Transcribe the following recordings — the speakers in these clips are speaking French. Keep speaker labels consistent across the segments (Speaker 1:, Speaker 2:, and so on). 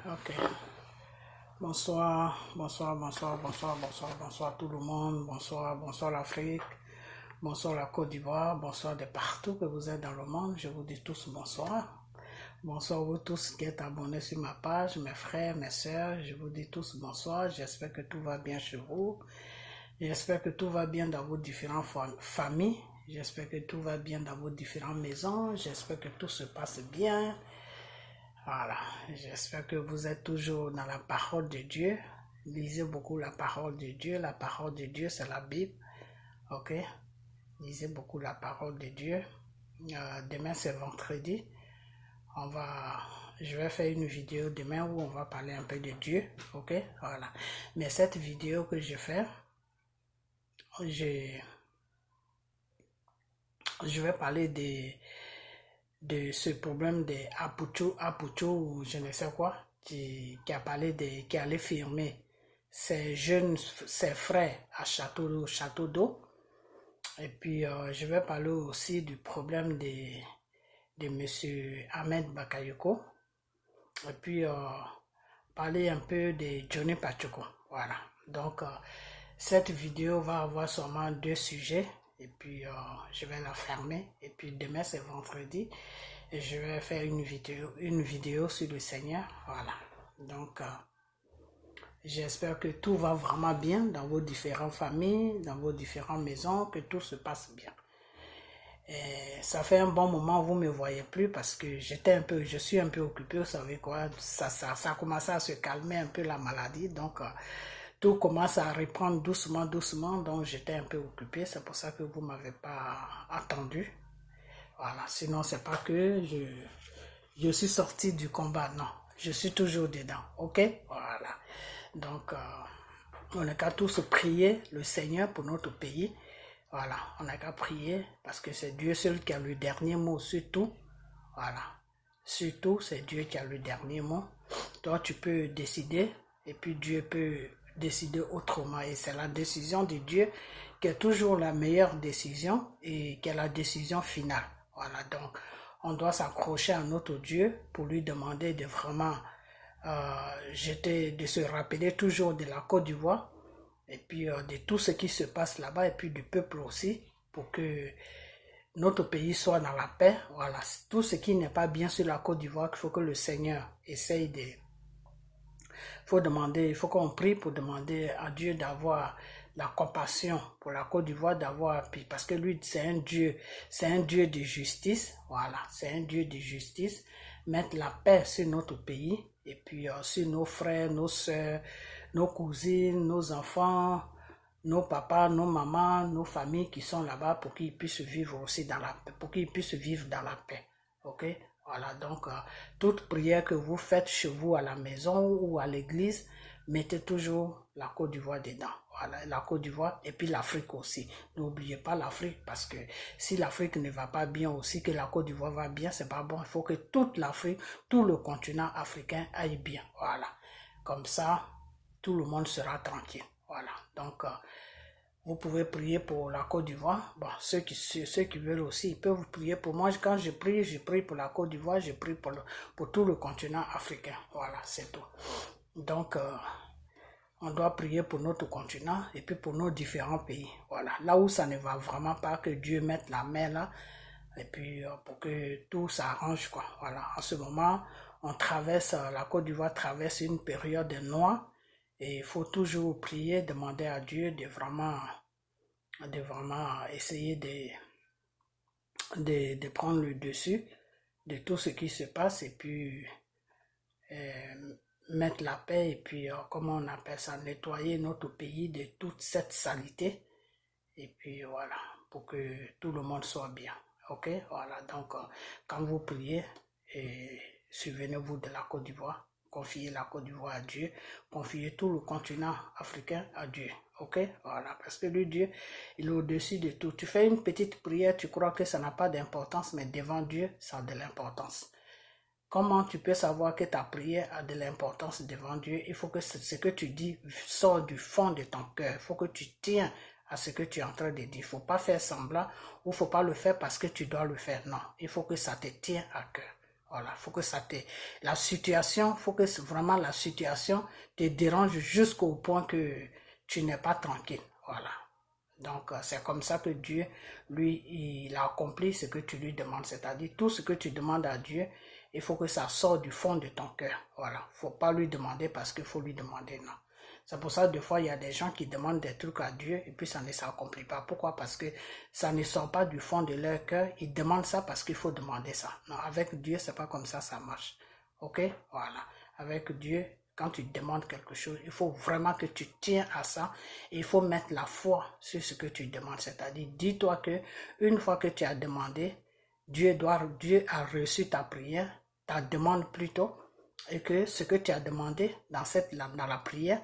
Speaker 1: Ok. Bonsoir, bonsoir, bonsoir, bonsoir, bonsoir, bonsoir tout le monde. Bonsoir, bonsoir l'Afrique. Bonsoir la Côte d'Ivoire. Bonsoir de partout que vous êtes dans le monde. Je vous dis tous bonsoir. Bonsoir vous tous qui êtes abonnés sur ma page, mes frères, mes sœurs. Je vous dis tous bonsoir. J'espère que tout va bien chez vous. J'espère que tout va bien dans vos différentes familles. J'espère que tout va bien dans vos différentes maisons. J'espère que tout se passe bien. Voilà, j'espère que vous êtes toujours dans la parole de Dieu. Lisez beaucoup la parole de Dieu. La parole de Dieu, c'est la Bible. Ok? Lisez beaucoup la parole de Dieu. Demain, c'est vendredi. Je vais faire une vidéo demain où on va parler un peu de Dieu. Ok? Voilà. Mais cette vidéo que je fais, je vais parler de ce problème de Apucho ou je ne sais quoi, qui allait filmer ses frères à Château d'Eau. Et puis je vais parler aussi du problème de monsieur Ahmed Bakayoko. Et puis parler un peu de Johnny Pacheco. Voilà. Donc cette vidéo va avoir seulement 2 sujets. Et puis je vais la fermer. Et puis demain c'est vendredi. Et je vais faire une vidéo sur le Seigneur. Voilà. Donc j'espère que tout va vraiment bien dans vos différentes familles, dans vos différentes maisons, que tout se passe bien. Et ça fait un bon moment vous me voyez plus parce que je suis un peu occupé, vous savez quoi, ça a commencé à se calmer un peu la maladie, donc tout commence à reprendre doucement, donc j'étais un peu occupé, c'est pour ça que vous m'avez pas attendu. Voilà, sinon c'est pas que je suis sorti du combat, non, je suis toujours dedans, ok? Voilà, donc on n'a qu'à tous prier le Seigneur pour notre pays. Voilà, on n'a qu'à prier parce que c'est Dieu seul qui a le dernier mot sur tout. Voilà, surtout c'est Dieu qui a le dernier mot. Toi tu peux décider et puis Dieu peut décider autrement et c'est la décision de Dieu qui est toujours la meilleure décision et qui est la décision finale. Voilà, donc on doit s'accrocher à notre Dieu pour lui demander de vraiment de se rappeler toujours de la Côte d'Ivoire et puis de tout ce qui se passe là-bas et puis du peuple aussi pour que notre pays soit dans la paix. Voilà, tout ce qui n'est pas bien sur la Côte d'Ivoire, il faut que le Seigneur essaye de... Il faut qu'on prie pour demander à Dieu d'avoir la compassion pour la Côte d'Ivoire, parce que lui c'est un Dieu de justice. Voilà, c'est un Dieu de justice. Mettre la paix sur notre pays et puis sur nos frères, nos soeurs, nos cousines, nos enfants, nos papas, nos mamans, nos familles qui sont là-bas pour qu'ils puissent vivre aussi dans la paix, pour qu'ils puissent vivre dans la paix. Ok? Voilà, donc toute prière que vous faites chez vous à la maison ou à l'église, mettez toujours la Côte d'Ivoire dedans. Voilà, la Côte d'Ivoire et puis l'Afrique aussi. N'oubliez pas l'Afrique parce que si l'Afrique ne va pas bien aussi, que la Côte d'Ivoire va bien, c'est pas bon. Il faut que toute l'Afrique, tout le continent africain aille bien. Voilà, comme ça, tout le monde sera tranquille. Voilà, donc vous pouvez prier pour la Côte d'Ivoire. Bon, ceux qui veulent aussi, ils peuvent prier pour moi. Quand je prie pour la Côte d'Ivoire, je prie pour tout le continent africain. Voilà, c'est tout. Donc, on doit prier pour notre continent et puis pour nos différents pays. Voilà, là où ça ne va vraiment pas, que Dieu mette la main là, et puis pour que tout s'arrange, quoi. Voilà, en ce moment, la Côte d'Ivoire traverse une période noire. Et il faut toujours prier, demander à Dieu de vraiment essayer de prendre le dessus de tout ce qui se passe et puis mettre la paix et puis, comment on appelle ça, nettoyer notre pays de toute cette saleté. Et puis voilà, pour que tout le monde soit bien. Ok, voilà, donc quand vous priez, souvenez-vous de la Côte d'Ivoire. Confiez la Côte d'Ivoire à Dieu, confiez tout le continent africain à Dieu, ok, voilà, parce que le Dieu, il est au-dessus de tout. Tu fais une petite prière, tu crois que ça n'a pas d'importance, mais devant Dieu, ça a de l'importance. Comment tu peux savoir que ta prière a de l'importance devant Dieu? Il faut que ce que tu dis sorte du fond de ton cœur, il faut que tu tiens à ce que tu es en train de dire. Il ne faut pas faire semblant ou il ne faut pas le faire parce que tu dois le faire, non, il faut que ça te tienne à cœur. Voilà, faut que ça te... La situation, faut que vraiment la situation te dérange jusqu'au point que tu n'es pas tranquille. Voilà. Donc, c'est comme ça que Dieu, lui, il a accompli ce que tu lui demandes. C'est-à-dire, tout ce que tu demandes à Dieu, il faut que ça sorte du fond de ton cœur. Voilà. Faut pas lui demander parce qu'il faut lui demander, non. C'est pour ça, des fois, il y a des gens qui demandent des trucs à Dieu et puis ça ne s'accomplit pas. Pourquoi? Parce que ça ne sort pas du fond de leur cœur. Ils demandent ça parce qu'il faut demander ça. Non, avec Dieu, c'est pas comme ça marche. Ok? Voilà. Avec Dieu, quand tu demandes quelque chose, il faut vraiment que tu tiens à ça. Et il faut mettre la foi sur ce que tu demandes. C'est-à-dire, dis-toi que une fois que tu as demandé, Dieu a reçu ta prière, ta demande plutôt, et que ce que tu as demandé dans la prière,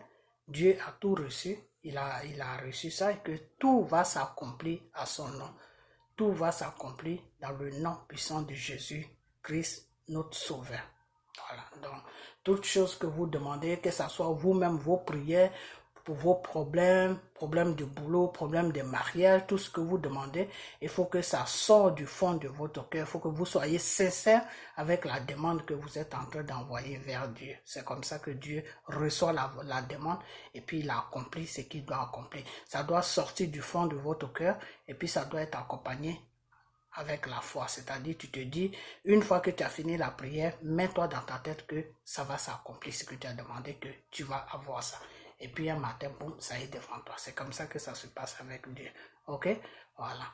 Speaker 1: Dieu a tout reçu, il a reçu ça et que tout va s'accomplir à son nom. Tout va s'accomplir dans le nom puissant de Jésus-Christ, notre Sauveur. Voilà, donc, toutes choses que vous demandez, que ce soit vous-même, vos prières, pour vos problèmes de boulot, problèmes de mariage, tout ce que vous demandez, il faut que ça sorte du fond de votre cœur. Il faut que vous soyez sincère avec la demande que vous êtes en train d'envoyer vers Dieu. C'est comme ça que Dieu reçoit la demande et puis il accomplit ce qu'il doit accomplir. Ça doit sortir du fond de votre cœur et puis ça doit être accompagné avec la foi, c'est-à-dire tu te dis, une fois que tu as fini la prière, mets-toi dans ta tête que ça va s'accomplir, ce que tu as demandé, que tu vas avoir ça. Et puis un matin, boum, ça est devant toi. C'est comme ça que ça se passe avec Dieu. Ok? Voilà.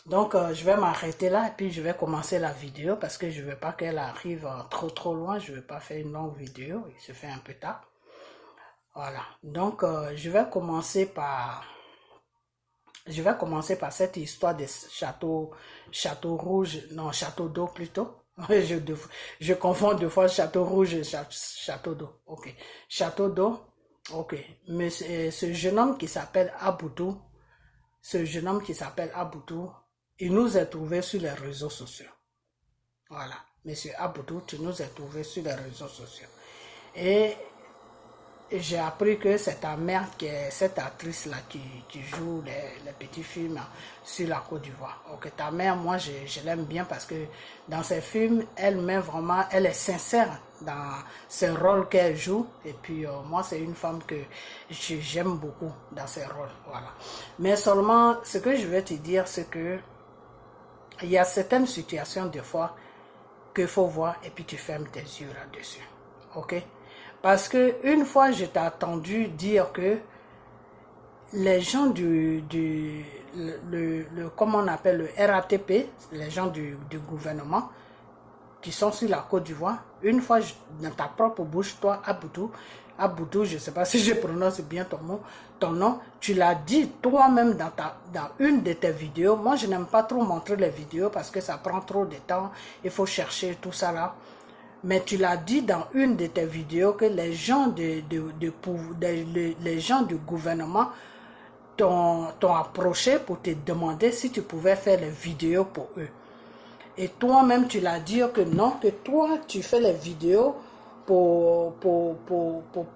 Speaker 1: Donc, je vais m'arrêter là et puis je vais commencer la vidéo parce que je ne veux pas qu'elle arrive trop loin. Je ne veux pas faire une longue vidéo. Il se fait un peu tard. Voilà. Donc, je vais commencer par cette histoire de château rouge, non, château d'eau plutôt. Je confonds deux fois château rouge et château d'eau. Ok. Château d'eau. Ok. Mais ce jeune homme qui s'appelle Aboudou, il nous a trouvé sur les réseaux sociaux. Voilà. Monsieur Aboudou, tu nous as trouvé sur les réseaux sociaux. Et j'ai appris que c'est ta mère qui est cette actrice-là qui joue les petits films sur la Côte d'Ivoire. Ok, ta mère, moi, je l'aime bien parce que dans ses films, elle est sincère dans ses rôles qu'elle joue. Et puis, moi, c'est une femme que j'aime beaucoup dans ses rôles. Voilà. Mais seulement, ce que je vais te dire, c'est que il y a certaines situations, des fois, qu'il faut voir et puis tu fermes tes yeux là-dessus. Ok? Parce que une fois, je t'ai entendu dire que les gens comment on appelle le RATP, les gens du gouvernement qui sont sur la Côte d'Ivoire, une fois dans ta propre bouche, toi, Aboudou, je ne sais pas si je prononce bien ton nom, tu l'as dit toi-même dans une de tes vidéos. Moi, je n'aime pas trop montrer les vidéos parce que ça prend trop de temps, il faut chercher tout ça là. Mais tu l'as dit dans une de tes vidéos que les gens les gens du gouvernement t'ont approché pour te demander si tu pouvais faire les vidéos pour eux. Et toi-même, tu l'as dit que non, que toi, tu fais les vidéos pour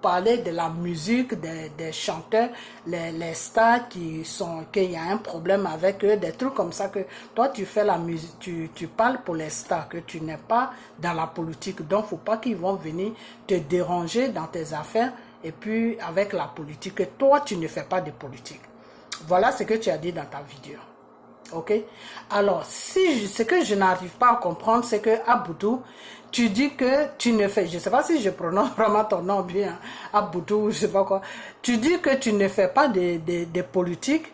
Speaker 1: parler de la musique, des chanteurs, les stars qu'il y a un problème avec eux, des trucs comme ça, que toi tu fais la musique, tu parles pour les stars, que tu n'es pas dans la politique, donc il ne faut pas qu'ils vont venir te déranger dans tes affaires et puis avec la politique, que toi tu ne fais pas de politique. Voilà ce que tu as dit dans ta vidéo. Ok? Alors, ce que je n'arrive pas à comprendre, c'est que Aboudou, tu dis que tu ne fais, je ne sais pas si je prononce vraiment ton nom bien, Aboudou, je ne sais pas quoi. Tu dis que tu ne fais pas de politique,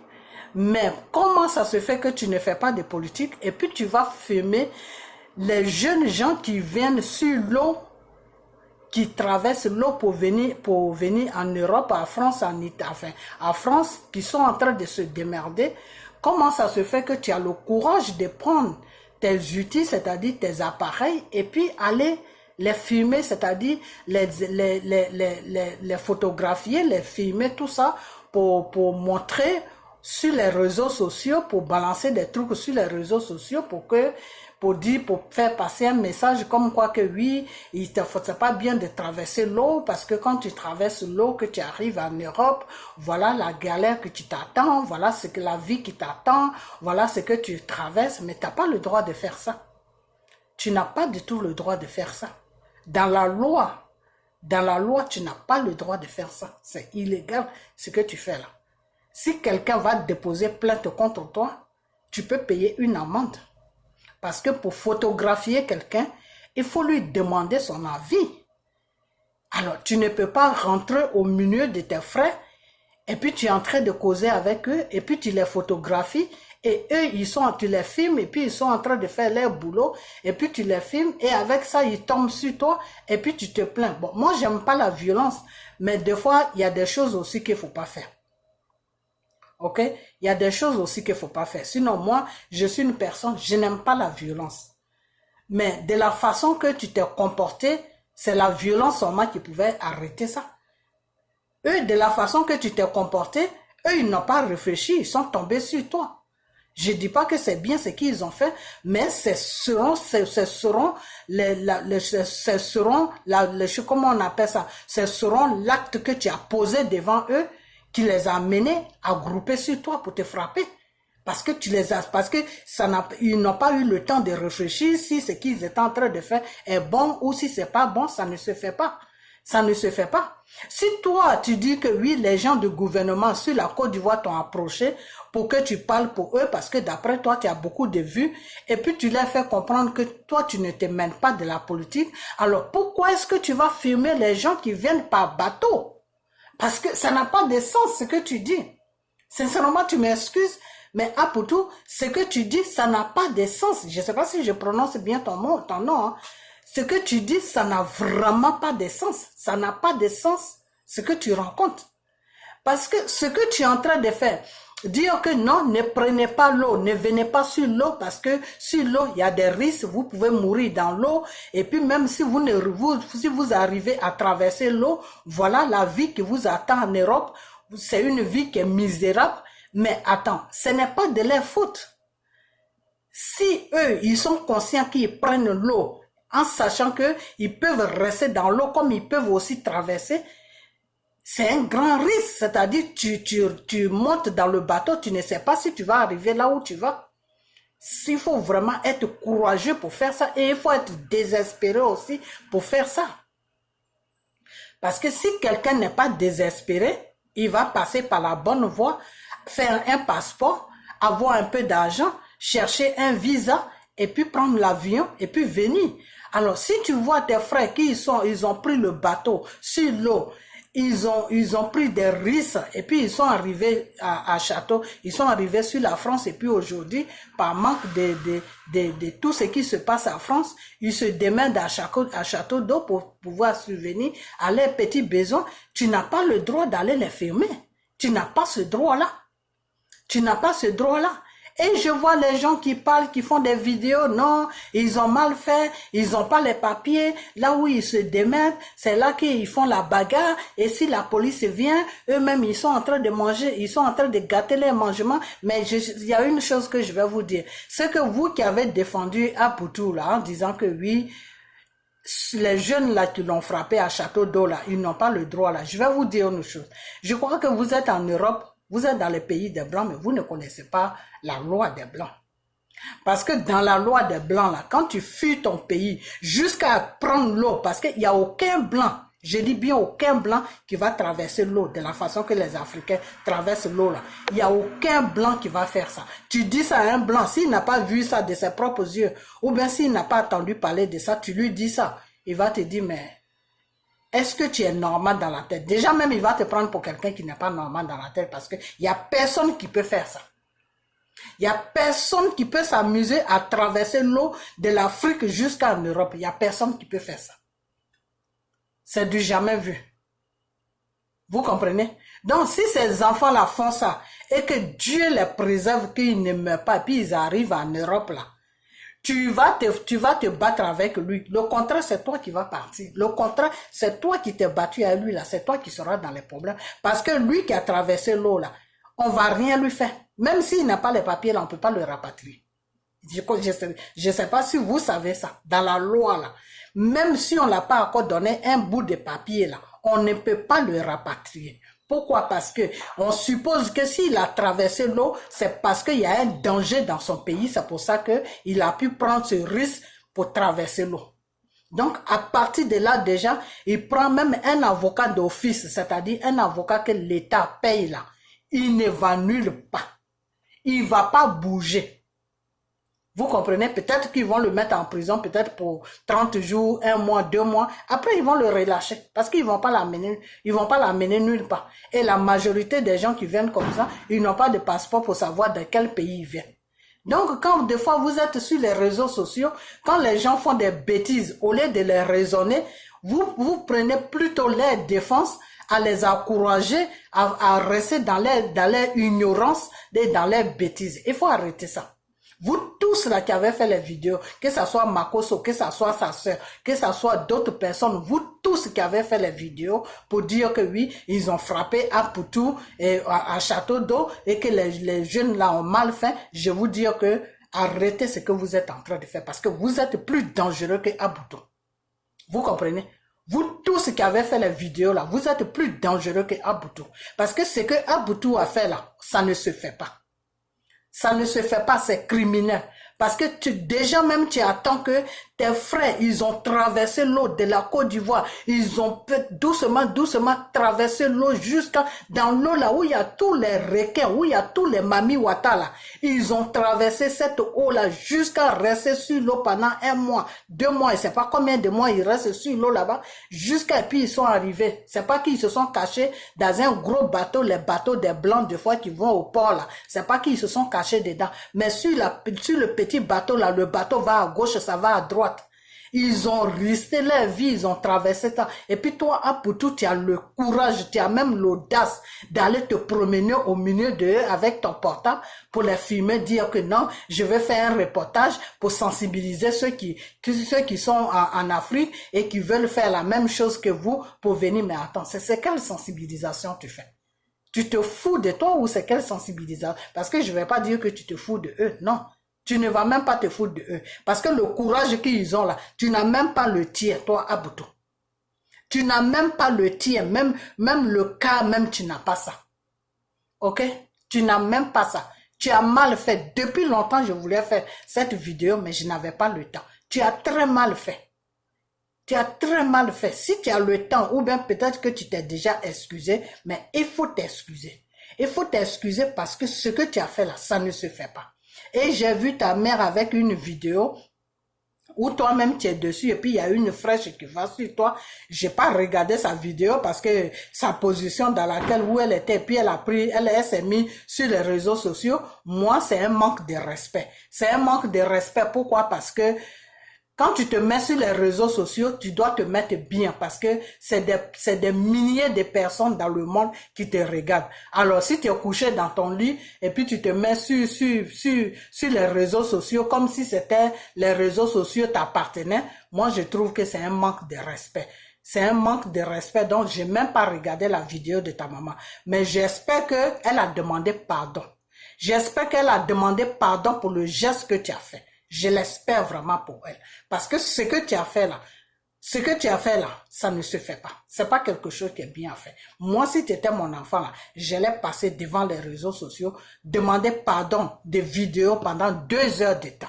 Speaker 1: mais comment ça se fait que tu ne fais pas de politique et puis tu vas filmer les jeunes gens qui viennent sur l'eau, qui traversent l'eau pour venir en Europe, en France, en France, qui sont en train de se démerder. Comment ça se fait que tu as le courage de prendre tes outils, c'est-à-dire tes appareils, et puis aller les filmer, c'est-à-dire les photographier, les filmer, tout ça, pour montrer sur les réseaux sociaux, pour balancer des trucs sur les réseaux sociaux, pour faire passer un message comme quoi que oui, il te faut pas bien de traverser l'eau parce que quand tu traverses l'eau, que tu arrives en Europe, voilà la galère que tu t'attends, voilà ce que la vie qui t'attend, voilà ce que tu traverses, mais tu n'as pas le droit de faire ça. Tu n'as pas du tout le droit de faire ça. Dans la loi, tu n'as pas le droit de faire ça. C'est illégal ce que tu fais là. Si quelqu'un va déposer plainte contre toi, tu peux payer une amende. Parce que pour photographier quelqu'un, il faut lui demander son avis. Alors, tu ne peux pas rentrer au milieu de tes frères et puis tu es en train de causer avec eux et puis tu les photographies et eux, tu les filmes et puis ils sont en train de faire leur boulot et puis tu les filmes et avec ça, ils tombent sur toi et puis tu te plains. Bon, moi, j'aime pas la violence, mais des fois, il y a des choses aussi qu'il faut pas faire. Ok? Il y a des choses aussi qu'il faut pas faire. Sinon, moi, je suis une personne, je n'aime pas la violence. Mais de la façon que tu t'es comporté, c'est la violence seulement qui pouvait arrêter ça. Eux, de la façon que tu t'es comporté, eux, ils n'ont pas réfléchi, ils sont tombés sur toi. Je ne dis pas que c'est bien ce qu'ils ont fait, mais comment on appelle ça? Ce seront l'acte que tu as posé devant eux qui les a menés à grouper sur toi pour te frapper. Parce que ils n'ont pas eu le temps de réfléchir si ce qu'ils étaient en train de faire est bon ou si c'est pas bon, ça ne se fait pas. Ça ne se fait pas. Si toi, tu dis que oui, les gens du gouvernement sur la Côte d'Ivoire t'ont approché pour que tu parles pour eux parce que d'après toi, tu as beaucoup de vues et puis tu leur fais comprendre que toi, tu ne te mêles pas de la politique, alors pourquoi est-ce que tu vas filmer les gens qui viennent par bateau? Parce que ça n'a pas de sens ce que tu dis. Sincèrement, tu m'excuses, mais Aputu, ce que tu dis, ça n'a pas de sens. Je ne sais pas si je prononce bien ton nom. Hein. Ce que tu dis, ça n'a vraiment pas de sens. Ça n'a pas de sens ce que tu rencontres. Parce que ce que tu es en train de faire, dire que non, ne prenez pas l'eau, ne venez pas sur l'eau parce que sur l'eau, il y a des risques, vous pouvez mourir dans l'eau. Et puis même si vous arrivez à traverser l'eau, voilà la vie qui vous attend en Europe. C'est une vie qui est misérable. Mais attends, ce n'est pas de leur faute. Si eux, ils sont conscients qu'ils prennent l'eau en sachant qu'ils peuvent rester dans l'eau comme ils peuvent aussi traverser, c'est un grand risque. C'est-à-dire, tu montes dans le bateau, tu ne sais pas si tu vas arriver là où tu vas. Il faut vraiment être courageux pour faire ça et il faut être désespéré aussi pour faire ça. Parce que si quelqu'un n'est pas désespéré, il va passer par la bonne voie, faire un passeport, avoir un peu d'argent, chercher un visa et puis prendre l'avion et puis venir. Alors, si tu vois tes frères ils ont pris le bateau sur l'eau, ils ont pris des risques et puis ils sont arrivés à Château, ils sont arrivés sur la France et puis aujourd'hui, par manque de tout ce qui se passe en France, ils se démènent à Château d'eau pour pouvoir subvenir à leurs petits besoins. Tu n'as pas le droit d'aller les filmer. Tu n'as pas ce droit-là. Tu n'as pas ce droit-là. Et je vois les gens qui parlent, qui font des vidéos, non, ils ont mal fait, ils n'ont pas les papiers, là où ils se démènent, c'est là qu'ils font la bagarre, et si la police vient, eux-mêmes, ils sont en train de manger, ils sont en train de gâter les mangements, mais il y a une chose que je vais vous dire, c'est que vous qui avez défendu Aputu, là, en disant que oui, les jeunes là qui l'ont frappé à Château d'eau, là, ils n'ont pas le droit, là, je vais vous dire une chose, je crois que vous êtes en Europe, vous êtes dans les pays des Blancs, mais vous ne connaissez pas la loi des Blancs. Parce que dans la loi des Blancs, là, quand tu fuis ton pays jusqu'à prendre l'eau, parce qu'il n'y a aucun Blanc, je dis bien aucun Blanc qui va traverser l'eau de la façon que les Africains traversent l'eau là. Il n'y a aucun Blanc qui va faire ça. Tu dis ça à un Blanc, s'il n'a pas vu ça de ses propres yeux, ou bien s'il n'a pas entendu parler de ça, tu lui dis ça. Il va te dire, mais est-ce que tu es normal dans la tête? Déjà même, il va te prendre pour quelqu'un qui n'est pas normal dans la tête parce qu'il n'y a personne qui peut faire ça. Il n'y a personne qui peut s'amuser à traverser l'eau de l'Afrique jusqu'en Europe. Il n'y a personne qui peut faire ça. C'est du jamais vu. Vous comprenez? Donc, si ces enfants-là font ça et que Dieu les préserve, qu'ils ne meurent pas, puis ils arrivent en Europe là, tu vas te battre avec lui. Le contraire, c'est toi qui vas partir. Le contraire, c'est toi qui t'es battu à lui là. C'est toi qui seras dans les problèmes. Parce que lui qui a traversé l'eau là, on va rien lui faire. Même s'il n'a pas les papiers là, on ne peut pas le rapatrier. Je sais pas si vous savez ça. Dans la loi là, même si on l'a pas encore donné un bout de papier là, on ne peut pas le rapatrier. Pourquoi? Parce que on suppose que s'il a traversé l'eau, c'est parce qu'il y a un danger dans son pays. C'est pour ça qu'il a pu prendre ce risque pour traverser l'eau. Donc, à partir de là, déjà, il prend même un avocat d'office, c'est-à-dire un avocat que l'État paye là. Il ne va nulle part. Il ne va pas bouger. Vous comprenez? Peut-être qu'ils vont le mettre en prison, peut-être pour 30 jours, 1 mois, 2 mois. Après, ils vont le relâcher parce qu'ils vont pas l'amener nulle part. Et la majorité des gens qui viennent comme ça, ils n'ont pas de passeport pour savoir de quel pays ils viennent. Donc, quand des fois vous êtes sur les réseaux sociaux, quand les gens font des bêtises, au lieu de les raisonner, vous prenez plutôt leur défense à les encourager à rester dans leur ignorance et dans leurs bêtises. Il faut arrêter ça. Vous tous là qui avez fait les vidéos, que ce soit Makoso, que ce soit sa soeur, que ce soit d'autres personnes, vous tous qui avez fait les vidéos pour dire que oui, ils ont frappé à Poutou et à Château d'Eau et que les jeunes là ont mal fait, je vous dis que arrêtez ce que vous êtes en train de faire parce que vous êtes plus dangereux que Aboutou. Vous comprenez? Vous tous qui avez fait les vidéos là, vous êtes plus dangereux que Aboutou. Parce que ce que Aboutou a fait là, ça ne se fait pas. Ça ne se fait pas, c'est criminel. Parce que déjà même tu attends que tes frères, ils ont traversé l'eau de la Côte d'Ivoire. Ils ont doucement traversé l'eau jusqu'à dans l'eau là où il y a tous les requins, où il y a tous les mami wata là. Ils ont traversé cette eau là jusqu'à rester sur l'eau pendant 1 mois, 2 mois. Et c'est pas combien de mois ils restent sur l'eau là-bas. Jusqu'à puis ils sont arrivés. C'est pas qu'ils se sont cachés dans un gros bateau, les bateaux des blancs de fois qui vont au port là. C'est pas qu'ils se sont cachés dedans. Mais sur le petit bateau là, le bateau va à gauche, ça va à droite. Ils ont risqué leur vie, ils ont traversé ça. Et puis toi, Aboutou, tu as le courage, tu as même l'audace d'aller te promener au milieu d'eux avec ton portable pour les filmer, dire que non, je vais faire un reportage pour sensibiliser ceux qui sont en Afrique et qui veulent faire la même chose que vous pour venir. Mais attends, c'est quelle sensibilisation tu fais? Tu te fous de toi ou c'est quelle sensibilisation? Parce que je ne vais pas dire que tu te fous de eux, non. Tu ne vas même pas te foutre de eux. Parce que le courage qu'ils ont là, tu n'as même pas le tien, toi, Aboutou. Tu n'as même pas le tien, même le cas, même tu n'as pas ça. Ok? Tu n'as même pas ça. Tu as mal fait. Depuis longtemps, je voulais faire cette vidéo, mais je n'avais pas le temps. Tu as très mal fait. Tu as très mal fait. Si tu as le temps, ou bien peut-être que tu t'es déjà excusé, mais il faut t'excuser. Il faut t'excuser parce que ce que tu as fait là, ça ne se fait pas. Et j'ai vu ta mère avec une vidéo où toi-même tu es dessus et puis il y a une fraîche qui va sur toi. J'ai pas regardé sa vidéo parce que sa position dans laquelle où elle était, puis elle s'est mise sur les réseaux sociaux. Moi, c'est un manque de respect. C'est un manque de respect. Pourquoi? Parce que quand tu te mets sur les réseaux sociaux, tu dois te mettre bien parce que c'est des milliers de personnes dans le monde qui te regardent. Alors, si tu es couché dans ton lit et puis tu te mets sur les réseaux sociaux comme si c'était les réseaux sociaux t'appartenaient, moi, je trouve que c'est un manque de respect. C'est un manque de respect, donc j'ai même pas regardé la vidéo de ta maman. Mais j'espère qu'elle a demandé pardon. J'espère qu'elle a demandé pardon pour le geste que tu as fait. Je l'espère vraiment pour elle. Parce que ce que tu as fait là, ça ne se fait pas. C'est pas quelque chose qui est bien fait. Moi, si tu étais mon enfant là, j'allais passer devant les réseaux sociaux, demander pardon de vidéos pendant 2 heures de temps.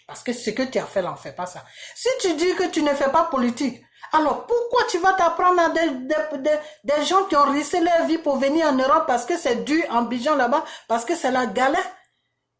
Speaker 1: Parce que ce que tu as fait là, on ne fait pas ça. Si tu dis que tu ne fais pas politique, alors pourquoi tu vas t'apprendre à des gens qui ont risqué leur vie pour venir en Europe parce que c'est dur en Abidjan là-bas, parce que c'est la galère?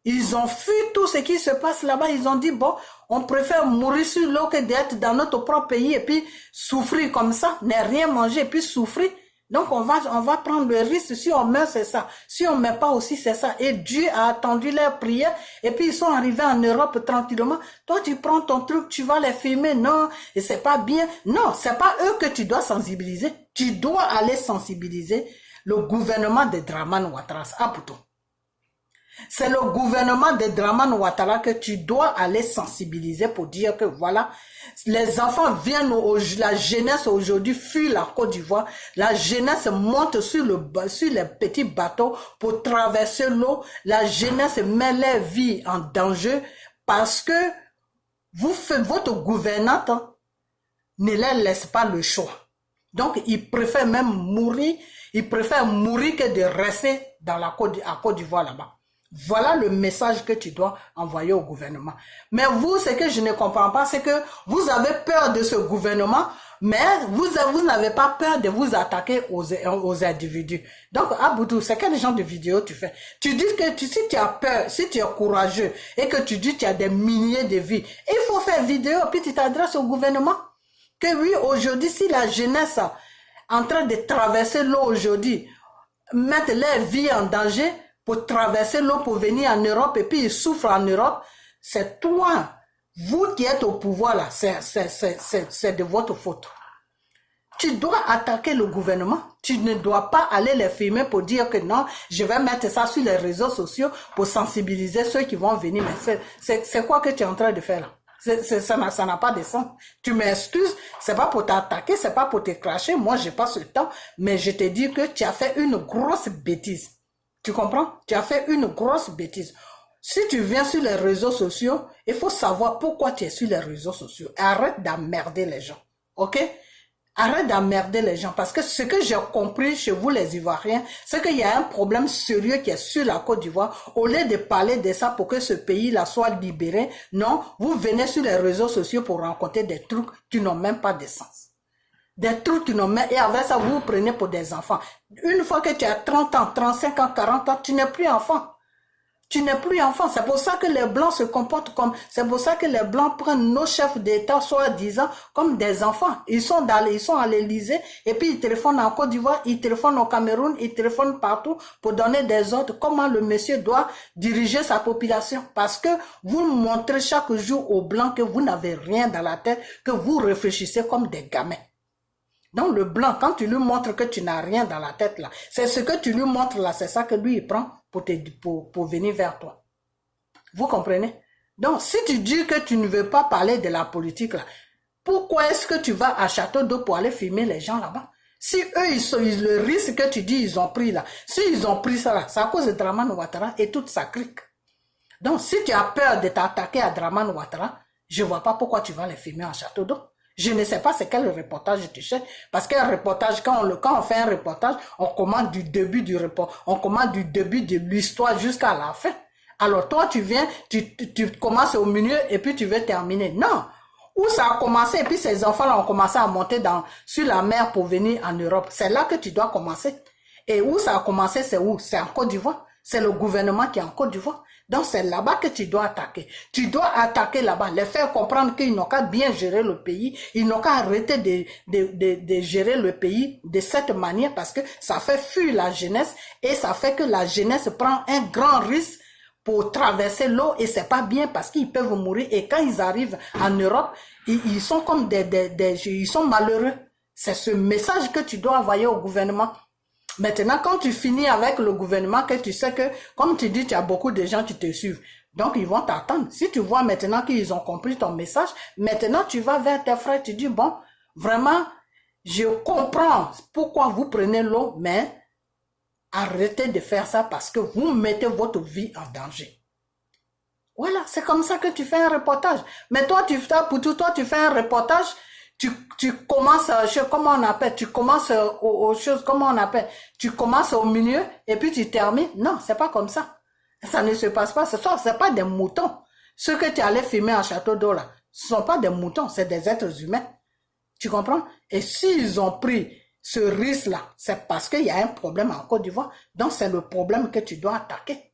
Speaker 1: Ils ont fui tout ce qui se passe là-bas. Ils ont dit, bon, on préfère mourir sur l'eau que d'être dans notre propre pays et puis souffrir comme ça, ne rien manger et puis souffrir. Donc, on va prendre le risque. Si on meurt, c'est ça. Si on ne meurt pas aussi, c'est ça. Et Dieu a attendu leurs prières et puis ils sont arrivés en Europe tranquillement. Toi, tu prends ton truc, tu vas les filmer. Non, et c'est pas bien. Non, c'est pas eux que tu dois sensibiliser. Tu dois aller sensibiliser le gouvernement de Dramane Ouattara à Poutou. C'est le gouvernement de Dramane Ouattara que tu dois aller sensibiliser pour dire que voilà, les enfants viennent, la jeunesse aujourd'hui fuit la Côte d'Ivoire, la jeunesse monte sur les petits bateaux pour traverser l'eau, la jeunesse met leur vie en danger parce que votre gouvernante ne leur laisse pas le choix. Donc, ils préfèrent même mourir, que de rester dans à Côte d'Ivoire là-bas. Voilà le message que tu dois envoyer au gouvernement. Mais vous, ce que je ne comprends pas, c'est que vous avez peur de ce gouvernement, mais vous n'avez pas peur de vous attaquer aux individus. Donc, Aboudou, c'est quel genre de vidéo tu fais? Tu dis que si tu as peur, si tu es courageux et que tu dis que tu as des milliers de vies, il faut faire vidéo, puis tu t'adresses au gouvernement. Que oui, aujourd'hui, si la jeunesse en train de traverser l'eau aujourd'hui, mettre leur vie en danger pour traverser l'eau pour venir en Europe et puis ils souffrent en Europe, c'est toi, vous qui êtes au pouvoir là, c'est de votre faute. Tu dois attaquer le gouvernement. Tu ne dois pas aller les filmer pour dire que non, je vais mettre ça sur les réseaux sociaux pour sensibiliser ceux qui vont venir. Mais c'est quoi que tu es en train de faire là? Ça n'a pas de sens. Tu m'excuses, c'est pas pour t'attaquer, c'est pas pour te cracher. Moi, j'ai pas ce temps, mais je te dis que tu as fait une grosse bêtise. Tu comprends? Tu as fait une grosse bêtise. Si tu viens sur les réseaux sociaux, il faut savoir pourquoi tu es sur les réseaux sociaux. Arrête d'emmerder les gens. OK? Arrête d'emmerder les gens parce que ce que j'ai compris chez vous les Ivoiriens, c'est qu'il y a un problème sérieux qui est sur la Côte d'Ivoire. Au lieu de parler de ça pour que ce pays-là soit libéré, non, vous venez sur les réseaux sociaux pour rencontrer des trucs qui n'ont même pas de sens. Des trucs qui n'ont même... Et avec ça, vous vous prenez pour des enfants. Une fois que tu as 30 ans, 35 ans, 40 ans, tu n'es plus enfant. Tu n'es plus enfant. C'est pour ça que les Blancs se comportent comme... C'est pour ça que les Blancs prennent nos chefs d'État, soi-disant, comme des enfants. Ils sont à l'Élysée et puis ils téléphonent en Côte d'Ivoire, ils téléphonent au Cameroun, ils téléphonent partout pour donner des ordres comment le monsieur doit diriger sa population. Parce que vous montrez chaque jour aux Blancs que vous n'avez rien dans la tête, que vous réfléchissez comme des gamins. Donc le Blanc, quand tu lui montres que tu n'as rien dans la tête là, c'est ce que tu lui montres là, c'est ça que lui il prend pour venir vers toi. Vous comprenez? Donc si tu dis que tu ne veux pas parler de la politique là, pourquoi est-ce que tu vas à Château d'Eau pour aller filmer les gens là-bas? Si eux, le risque que tu dis ils ont pris là, s'ils ont pris ça là, c'est à cause de Dramane Ouattara et toute sa clique. Donc si tu as peur de t'attaquer à Dramane Ouattara, je ne vois pas pourquoi tu vas les filmer à Château d'Eau. Je ne sais pas c'est quel reportage tu cherches, parce qu'un reportage, quand on fait un reportage, on commande du début du report, on commande du début de l'histoire jusqu'à la fin. Alors toi, tu viens, tu commences au milieu et puis tu veux terminer. Non! Où ça a commencé et puis ces enfants-là ont commencé à monter sur la mer pour venir en Europe. C'est là que tu dois commencer. Et où ça a commencé, c'est où? C'est en Côte d'Ivoire. C'est le gouvernement qui est en Côte d'Ivoire. Donc c'est là-bas que tu dois attaquer. Tu dois attaquer là-bas, les faire comprendre qu'ils n'ont qu'à bien gérer le pays, ils n'ont qu'à arrêter de gérer le pays de cette manière parce que ça fait fuir la jeunesse et ça fait que la jeunesse prend un grand risque pour traverser l'eau et c'est pas bien parce qu'ils peuvent mourir et quand ils arrivent en Europe, ils sont comme ils sont malheureux. C'est ce message que tu dois envoyer au gouvernement. Maintenant, quand tu finis avec le gouvernement, que tu sais que, comme tu dis, tu as beaucoup de gens qui te suivent. Donc, ils vont t'attendre. Si tu vois maintenant qu'ils ont compris ton message, maintenant, tu vas vers tes frères, tu dis, bon, vraiment, je comprends pourquoi vous prenez l'eau, mais arrêtez de faire ça parce que vous mettez votre vie en danger. Voilà, c'est comme ça que tu fais un reportage. Mais toi, tu fais un reportage, tu commences, comment on appelle, tu commences aux choses, comment on appelle, tu commences au milieu et puis tu termines. Non, c'est pas comme ça. Ça ne se passe pas. C'est pas des moutons. Ceux que tu allais filmer en Château d'Eau là, ce sont pas des moutons, c'est des êtres humains. Tu comprends? Et s'ils ont pris ce risque-là, c'est parce qu'il y a un problème en Côte d'Ivoire. Donc c'est le problème que tu dois attaquer.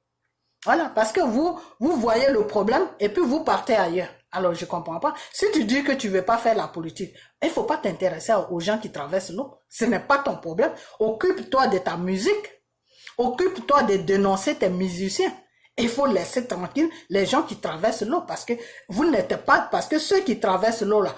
Speaker 1: Voilà, parce que vous voyez le problème et puis vous partez ailleurs. Alors, je comprends pas. Si tu dis que tu veux pas faire la politique, il faut pas t'intéresser aux gens qui traversent l'eau. Ce n'est pas ton problème. Occupe-toi de ta musique. Occupe-toi de dénoncer tes musiciens. Il faut laisser tranquille les gens qui traversent l'eau parce que vous n'êtes pas, parce que ceux qui traversent l'eau là,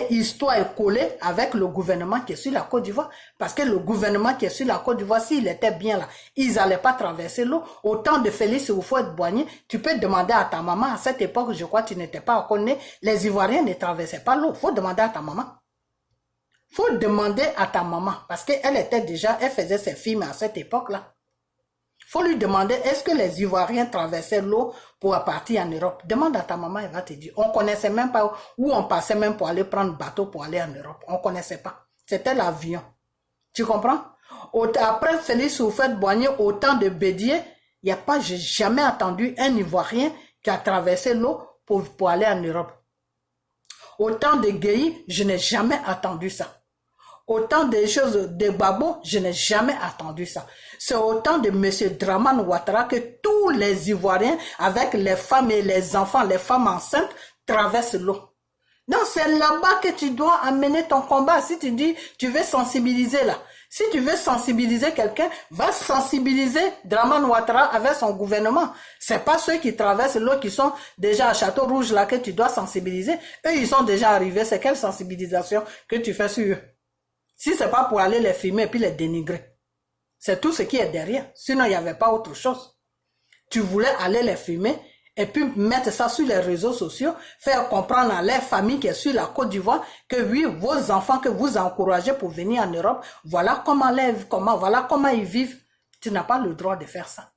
Speaker 1: l'histoire est collée avec le gouvernement qui est sur la Côte d'Ivoire. Parce que le gouvernement qui est sur la Côte d'Ivoire, s'il était bien là, ils n'allaient pas traverser l'eau. Au temps de Félix Houphouët-Boigny, tu peux demander à ta maman, à cette époque, je crois que tu n'étais pas encore né, les Ivoiriens ne traversaient pas l'eau. Faut demander à ta maman. Faut demander à ta maman parce qu'elle était déjà, elle faisait ses films à cette époque là. Faut lui demander, est-ce que les Ivoiriens traversaient l'eau pour partir en Europe? Demande à ta maman, elle va te dire. On connaissait même pas où on passait même pour aller prendre bateau pour aller en Europe. On connaissait pas. C'était l'avion. Tu comprends? Après Félix Houphouët-Boigny, au temps de Bédié, Il y a pas, j'ai jamais entendu un Ivoirien qui a traversé l'eau pour aller en Europe. Autant de Gueye, je n'ai jamais entendu ça. Autant de choses de Babo, je n'ai jamais entendu ça. C'est autant de monsieur Dramane Ouattara que tous les Ivoiriens, avec les femmes et les enfants, les femmes enceintes, traversent l'eau. Donc c'est là-bas que tu dois amener ton combat. Si tu dis, tu veux sensibiliser là. Si tu veux sensibiliser quelqu'un, va sensibiliser Dramane Ouattara avec son gouvernement. C'est pas ceux qui traversent l'eau qui sont déjà à Château Rouge là que tu dois sensibiliser. Eux, ils sont déjà arrivés. C'est quelle sensibilisation que tu fais sur eux? Si c'est pas pour aller les filmer et puis les dénigrer. C'est tout ce qui est derrière. Sinon, il n'y avait pas autre chose. Tu voulais aller les filmer et puis mettre ça sur les réseaux sociaux, faire comprendre à leur famille qui est sur la Côte d'Ivoire que oui, vos enfants que vous encouragez pour venir en Europe, voilà comment ils vivent. Tu n'as pas le droit de faire ça.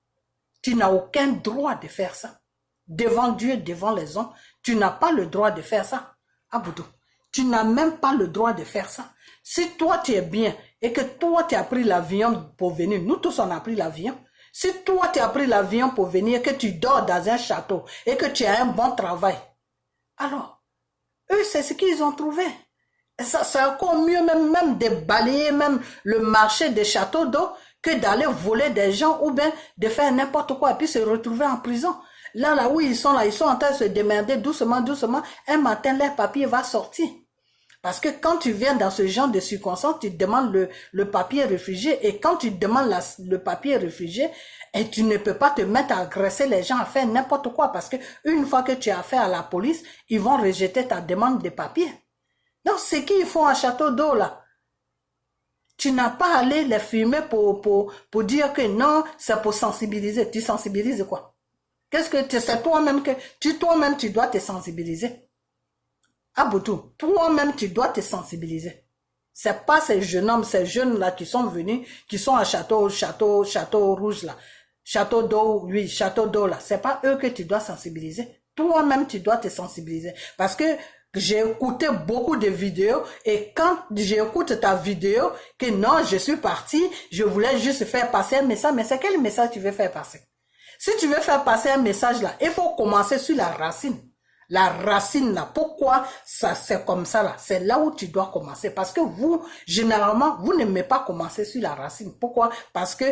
Speaker 1: Tu n'as aucun droit de faire ça. Devant Dieu, devant les hommes, tu n'as pas le droit de faire ça. Aboudou, tu n'as même pas le droit de faire ça. Si toi tu es bien et que toi tu as pris l'avion pour venir, nous tous on a pris l'avion. Si toi tu as pris l'avion pour venir, que tu dors dans un château et que tu as un bon travail, alors, eux c'est ce qu'ils ont trouvé. Et ça c'est encore mieux même de balayer même le marché des châteaux d'eau que d'aller voler des gens ou bien de faire n'importe quoi et puis se retrouver en prison. Là où ils sont en train de se démerder doucement, un matin leur papier va sortir. Parce que quand tu viens dans ce genre de circonstances, tu demandes le papier réfugié et quand tu demandes le papier réfugié, et tu ne peux pas te mettre à agresser les gens, à faire n'importe quoi parce que une fois que tu as affaire à la police, ils vont rejeter ta demande de papier. Donc, ce qu'ils font à Château d'eau là, tu n'as pas à aller les filmer pour dire que non, c'est pour sensibiliser. Tu sensibilises quoi? Qu'est-ce que c'est toi-même que toi-même tu dois te sensibiliser? Aboudou, toi-même tu dois te sensibiliser. C'est pas ces jeunes hommes, ces jeunes-là qui sont venus, qui sont à Château Rouge là. Château d'eau, oui, Château d'eau là. C'est pas eux que tu dois sensibiliser. Toi-même tu dois te sensibiliser. Parce que j'ai écouté beaucoup de vidéos et quand j'écoute ta vidéo, que non, je suis parti, je voulais juste faire passer un message, mais c'est quel message tu veux faire passer? Si tu veux faire passer un message là, il faut commencer sur la racine. La racine là, pourquoi ça c'est comme ça là? C'est là où tu dois commencer. Parce que vous, généralement, vous n'aimez pas commencer sur la racine. Pourquoi? Parce que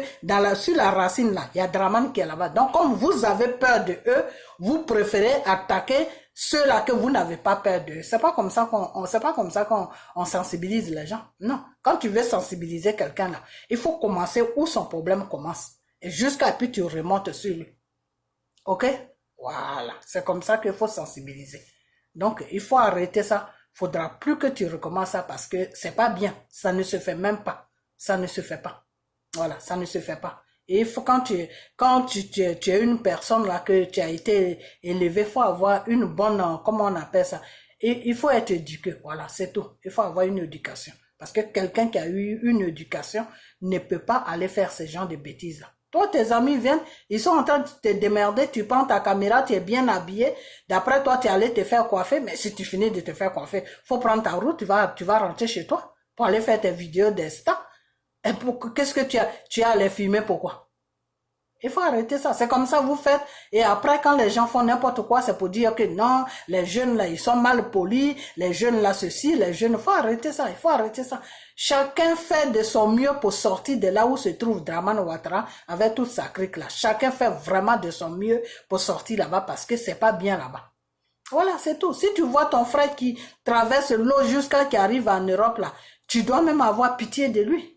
Speaker 1: sur la racine là, il y a Dramane qui est là-bas. Donc comme vous avez peur de eux, vous préférez attaquer ceux-là que vous n'avez pas peur d'eux. C'est pas comme ça qu'on sensibilise les gens. Non. Quand tu veux sensibiliser quelqu'un là, il faut commencer où son problème commence. Et jusqu'à puis tu remontes sur lui. Ok? Voilà, c'est comme ça qu'il faut sensibiliser. Donc, il faut arrêter ça. Il faudra plus que tu recommences ça parce que c'est pas bien. Ça ne se fait même pas. Ça ne se fait pas. Voilà, ça ne se fait pas. Et il faut quand tu es une personne là que tu as été élevé, il faut avoir une bonne, comment on appelle ça? Et il faut être éduqué. Voilà, c'est tout. Il faut avoir une éducation. Parce que quelqu'un qui a eu une éducation ne peut pas aller faire ce genre de bêtises là. Toi, tes amis viennent, ils sont en train de te démerder, tu prends ta caméra, tu es bien habillé. D'après toi, tu es allé te faire coiffer, mais si tu finis de te faire coiffer, faut prendre ta route, tu vas rentrer chez toi pour aller faire tes vidéos d'Insta. Et qu'est-ce que tu as à les filmer, pourquoi? Il faut arrêter ça. C'est comme ça vous faites. Et après, quand les gens font n'importe quoi, c'est pour dire que non, les jeunes là, ils sont mal polis, les jeunes là, ceci, les jeunes, il faut arrêter ça, il faut arrêter ça. Chacun fait de son mieux pour sortir de là où se trouve Dramane Ouattara avec toute sa clique là. Chacun fait vraiment de son mieux pour sortir là-bas parce que c'est pas bien là-bas. Voilà, c'est tout. Si tu vois ton frère qui traverse l'eau jusqu'à qui arrive en Europe là, tu dois même avoir pitié de lui.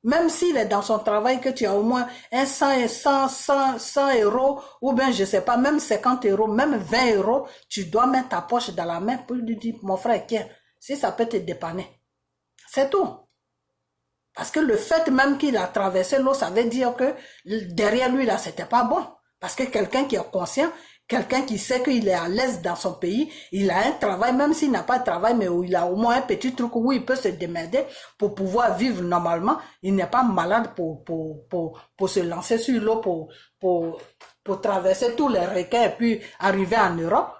Speaker 1: Même s'il est dans son travail, que tu as au moins 100 euros, ou bien je sais pas, même 50 euros, même 20 euros, tu dois mettre ta poche dans la main pour lui dire, mon frère, tiens, si ça peut te dépanner. C'est tout. Parce que le fait même qu'il a traversé l'eau, ça veut dire que derrière lui, là, c'était pas bon. Parce que quelqu'un qui est conscient, quelqu'un qui sait qu'il est à l'aise dans son pays, il a un travail, même s'il n'a pas de travail, mais où il a au moins un petit truc où il peut se démerder pour pouvoir vivre normalement. Il n'est pas malade pour se lancer sur l'eau, pour traverser tous les requins et puis arriver en Europe.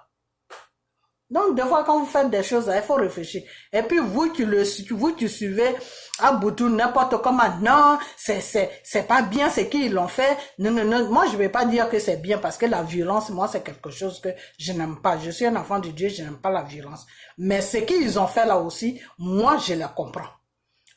Speaker 1: Donc, des fois, quand vous faites des choses, il faut réfléchir. Et puis, vous qui suivez à Boutou, n'importe comment, non, c'est pas bien ce qu'ils l'ont fait. Non, non, non. Moi, je vais pas dire que c'est bien parce que la violence, moi, c'est quelque chose que je n'aime pas. Je suis un enfant de Dieu, je n'aime pas la violence. Mais ce qu'ils ont fait là aussi, moi, je les comprends.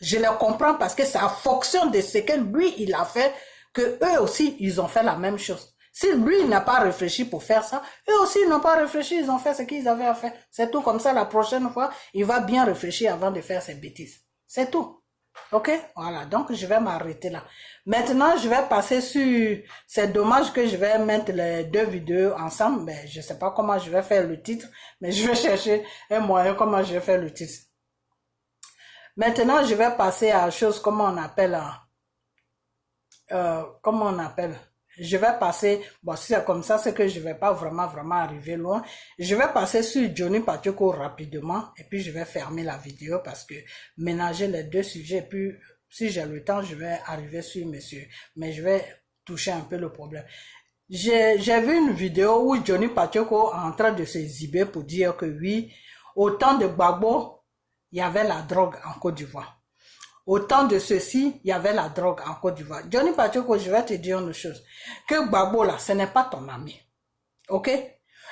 Speaker 1: Je les comprends parce que c'est en fonction de ce que lui, il a fait, que eux aussi, ils ont fait la même chose. Si lui n'a pas réfléchi pour faire ça, eux aussi n'ont pas réfléchi, ils ont fait ce qu'ils avaient à faire. C'est tout. Comme ça, la prochaine fois, il va bien réfléchir avant de faire ses bêtises. C'est tout. Ok? Voilà. Donc, je vais m'arrêter là. Maintenant, je vais passer sur... C'est dommage que je vais mettre les deux vidéos ensemble. Mais je sais pas comment je vais faire le titre. Mais je vais chercher un moyen comment je vais faire le titre. Maintenant, je vais passer à chose, comment on appelle... je vais passer, bon si c'est comme ça, c'est que je vais pas vraiment arriver loin. Je vais passer sur Johnny Pacheco rapidement et puis je vais fermer la vidéo parce que ménager les deux sujets et puis si j'ai le temps, je vais arriver sur monsieur. Mais je vais toucher un peu le problème. J'ai vu une vidéo où Johnny Pacheco est en train de se exhiber pour dire que oui, au temps de Gbagbo, il y avait la drogue en Côte d'Ivoire. Au temps de ceci, il y avait la drogue en Côte d'Ivoire. Johnny Pacheco, je vais te dire une chose. Que Gbagbo, là, ce n'est pas ton ami. Ok?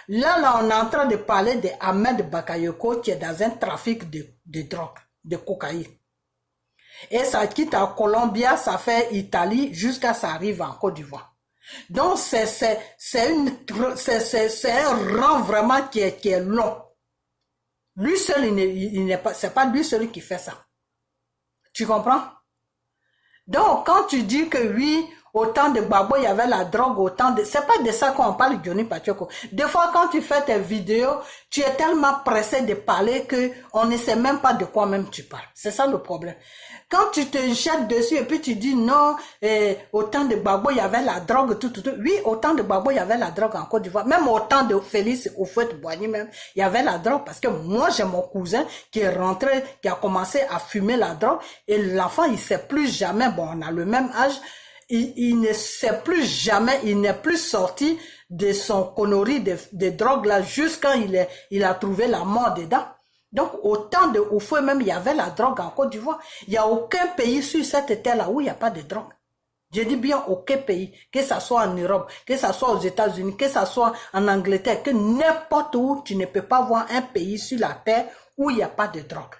Speaker 1: Là, on est en train de parler de Ahmed Bakayoko qui est dans un trafic de drogue, de cocaïne. Et ça quitte à Colombie, ça fait Italie, jusqu'à ça arrive en Côte d'Ivoire. Donc, c'est un rang vraiment qui est long. Lui seul, il n'est pas, c'est pas lui seul qui fait ça. Tu comprends? Donc, quand tu dis que oui, au temps de Gbagbo, il y avait la drogue, au temps de... C'est pas de ça qu'on parle, Johnny Pacheco. Des fois, quand tu fais tes vidéos, tu es tellement pressé de parler que on ne sait même pas de quoi même tu parles. C'est ça le problème. Quand tu te jettes dessus et puis tu dis non, au temps de Gbagbo, il y avait la drogue, tout. Oui, au temps de Gbagbo, il y avait la drogue en Côte d'Ivoire. Même au temps de Félix Houphouët-Boigny même, il y avait la drogue parce que moi, j'ai mon cousin qui est rentré, qui a commencé à fumer la drogue et l'enfant, il sait plus jamais, bon, on a le même âge, il ne sait plus jamais, il n'est plus sorti de son connerie de drogue là jusqu'à il a trouvé la mort dedans. Donc, au temps de Houphouët même, il y avait la drogue en Côte d'Ivoire. Il n'y a aucun pays sur cette terre-là où il n'y a pas de drogue. Je dis bien aucun pays, que ce soit en Europe, que ce soit aux États-Unis, que ce soit en Angleterre, que n'importe où, tu ne peux pas voir un pays sur la terre où il n'y a pas de drogue.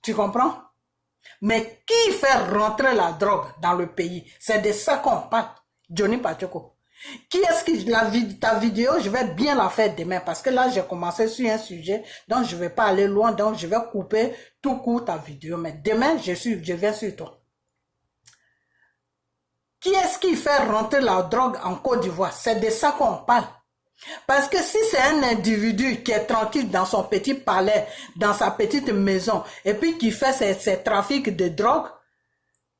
Speaker 1: Tu comprends? Mais qui fait rentrer la drogue dans le pays? C'est de ça qu'on parle. Johnny Pacheco. Qui est-ce que ta vidéo, je vais bien la faire demain parce que là, j'ai commencé sur un sujet, donc je vais pas aller loin, donc je vais couper tout court ta vidéo. Mais demain, je viens sur toi. Qui est-ce qui fait rentrer la drogue en Côte d'Ivoire? C'est de ça qu'on parle. Parce que si c'est un individu qui est tranquille dans son petit palais, dans sa petite maison, et puis qui fait ses trafics de drogue,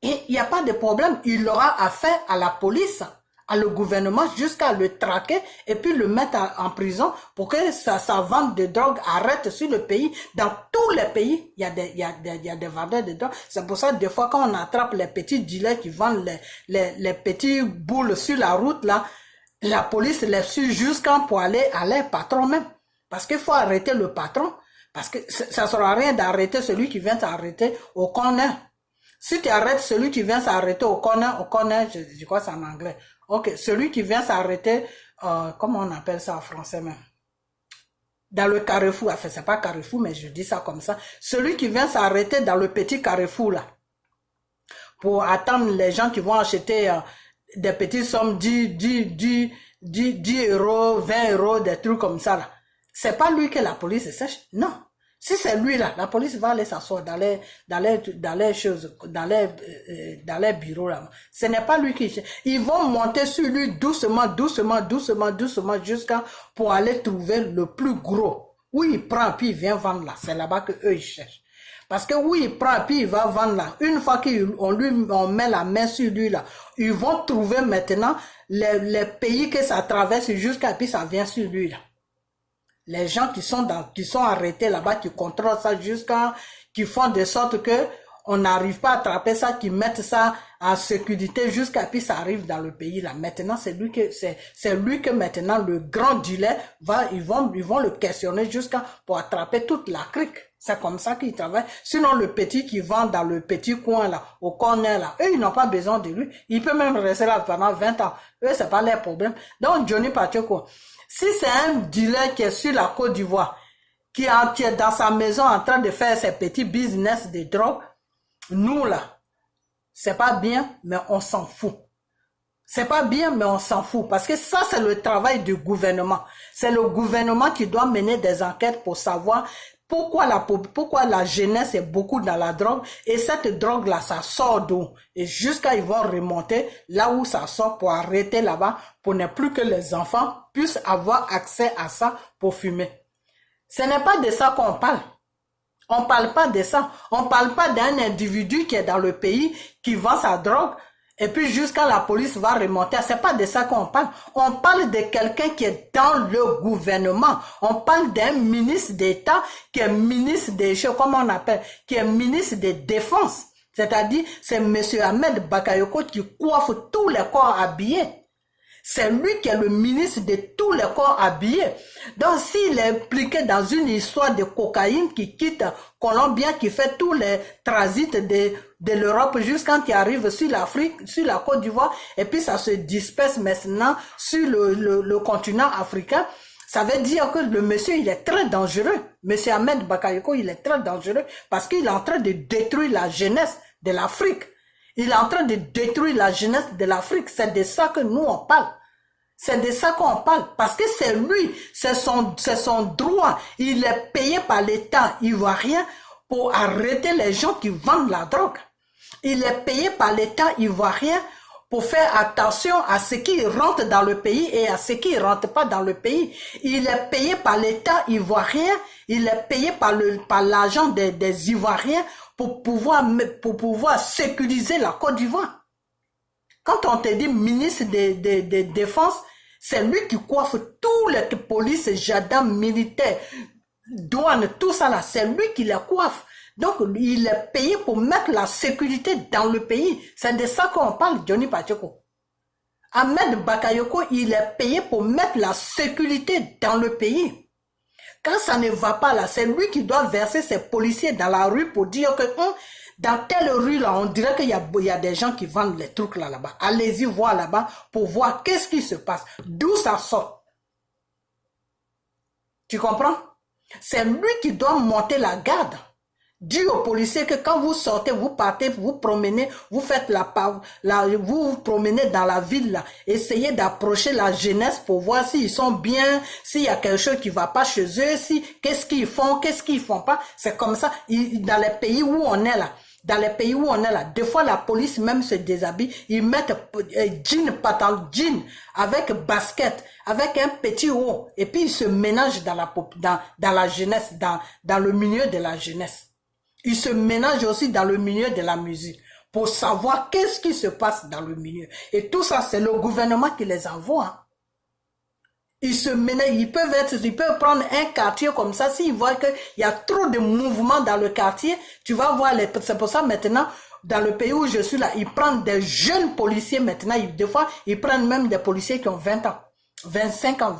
Speaker 1: et il n'y a pas de problème, il aura affaire à la police, à le gouvernement, jusqu'à le traquer et puis le mettre en prison pour que sa vente de drogue arrête sur le pays. Dans tous les pays, il y a des vendeurs de drogue. C'est pour ça que des fois quand on attrape les petits dealers qui vendent les petits boules sur la route là, la police les suit jusqu'à pour aller à leur patron même. Parce qu'il faut arrêter le patron. Parce que ça ne sert à rien d'arrêter celui qui vient s'arrêter au corner. Si tu arrêtes celui qui vient s'arrêter au corner, je crois que c'est en anglais. Ok, celui qui vient s'arrêter, comment on appelle ça en français même? Dans le carrefour, enfin c'est pas carrefour, mais je dis ça comme ça. Celui qui vient s'arrêter dans le petit carrefour là, pour attendre les gens qui vont acheter des petites sommes, 10 euros, 20 euros, des trucs comme ça là. C'est pas lui que la police sèche, non. Si c'est lui là, la police va aller s'asseoir dans les choses, dans les bureaux là. Ce n'est pas lui qui... Ils vont monter sur lui doucement, jusqu'à pour aller trouver le plus gros. Où il prend puis il vient vendre là. C'est là-bas que eux ils cherchent. Parce que oui, il prend puis il va vendre là. Une fois qu'on met la main sur lui là, ils vont trouver maintenant les pays que ça traverse jusqu'à puis ça vient sur lui là. Les gens qui sont arrêtés là-bas, qui contrôlent ça jusqu'à, qui font de sorte que on n'arrive pas à attraper ça, qu'ils mettent ça en sécurité jusqu'à puis ça arrive dans le pays là. Maintenant, c'est lui que maintenant le grand dealer ils vont le questionner jusqu'à pour attraper toute la crique. C'est comme ça qu'ils travaillent. Sinon, le petit qui vend dans le petit coin là, au corner là, eux, ils n'ont pas besoin de lui. Il peut même rester là pendant 20 ans. Eux, c'est pas leur problème. Donc, Johnny Pacheco, si c'est un dealer qui est sur la Côte d'Ivoire, qui est dans sa maison en train de faire ses petits business de drogue, nous là, c'est pas bien, mais on s'en fout. C'est pas bien, mais on s'en fout. Parce que ça, c'est le travail du gouvernement. C'est le gouvernement qui doit mener des enquêtes pour savoir pourquoi la jeunesse est beaucoup dans la drogue. Et cette drogue-là, ça sort d'où? Et jusqu'à ils vont remonter là où ça sort pour arrêter là-bas, pour ne plus que les enfants puissent avoir accès à ça pour fumer. Ce n'est pas de ça qu'on parle. On parle pas de ça. On parle pas d'un individu qui est dans le pays, qui vend sa drogue, et puis jusqu'à la police va remonter. C'est pas de ça qu'on parle. On parle de quelqu'un qui est dans le gouvernement. On parle d'un ministre d'État qui est ministre des choses, comment on appelle, qui est ministre de Défense. C'est-à-dire, c'est monsieur Ahmed Bakayoko qui coiffe tous les corps habillés. C'est lui qui est le ministre de tous les corps habillés. Donc, s'il est impliqué dans une histoire de cocaïne qui quitte Colombien, qui fait tous les transits de l'Europe jusqu'à quand il arrive sur l'Afrique, sur la Côte d'Ivoire, et puis ça se disperse maintenant sur le continent africain, ça veut dire que le monsieur, il est très dangereux. Monsieur Ahmed Bakayoko, il est très dangereux parce qu'il est en train de détruire la jeunesse de l'Afrique. Il est en train de détruire la jeunesse de l'Afrique. C'est de ça que nous, on parle. C'est de ça qu'on parle. Parce que c'est lui, c'est son droit. Il est payé par l'État ivoirien pour arrêter les gens qui vendent la drogue. Il est payé par l'État ivoirien pour faire attention à ce qui rentre dans le pays et à ce qui ne rentre pas dans le pays. Il est payé par l'État ivoirien, il est payé par l'argent des Ivoiriens pour pouvoir sécuriser la Côte d'Ivoire. Quand on te dit ministre de Défense, c'est lui qui coiffe tous les polices, gendarmes, militaires, douanes, tout ça là, c'est lui qui les coiffe. Donc, il est payé pour mettre la sécurité dans le pays. C'est de ça qu'on parle, Johnny Pacheco. Ahmed Bakayoko, il est payé pour mettre la sécurité dans le pays. Quand ça ne va pas là, c'est lui qui doit verser ses policiers dans la rue pour dire que dans telle rue là, on dirait qu'il y a des gens qui vendent les trucs là-bas. Allez-y voir là-bas pour voir qu'est-ce qui se passe. D'où ça sort. Tu comprends? C'est lui qui doit monter la garde. Dis aux policiers que quand vous sortez, vous partez, vous promenez, vous faites vous promenez dans la ville là, essayez d'approcher la jeunesse pour voir s'ils sont bien, s'il y a quelque chose qui va pas chez eux, qu'est-ce qu'ils font pas. C'est comme ça, dans les pays où on est là, des fois la police même se déshabille, ils mettent pantalon jean avec basket, avec un petit haut, et puis ils se ménagent dans la jeunesse, dans le milieu de la jeunesse. Ils se ménagent aussi dans le milieu de la musique pour savoir qu'est-ce qui se passe dans le milieu. Et tout ça, c'est le gouvernement qui les envoie. Hein. Ils se ménagent, ils peuvent prendre un quartier comme ça. S'ils voient qu'il y a trop de mouvements dans le quartier, tu vas voir, c'est pour ça maintenant, dans le pays où je suis là, ils prennent des jeunes policiers maintenant. Des fois, ils prennent même des policiers qui ont 20 ans, 25 ans,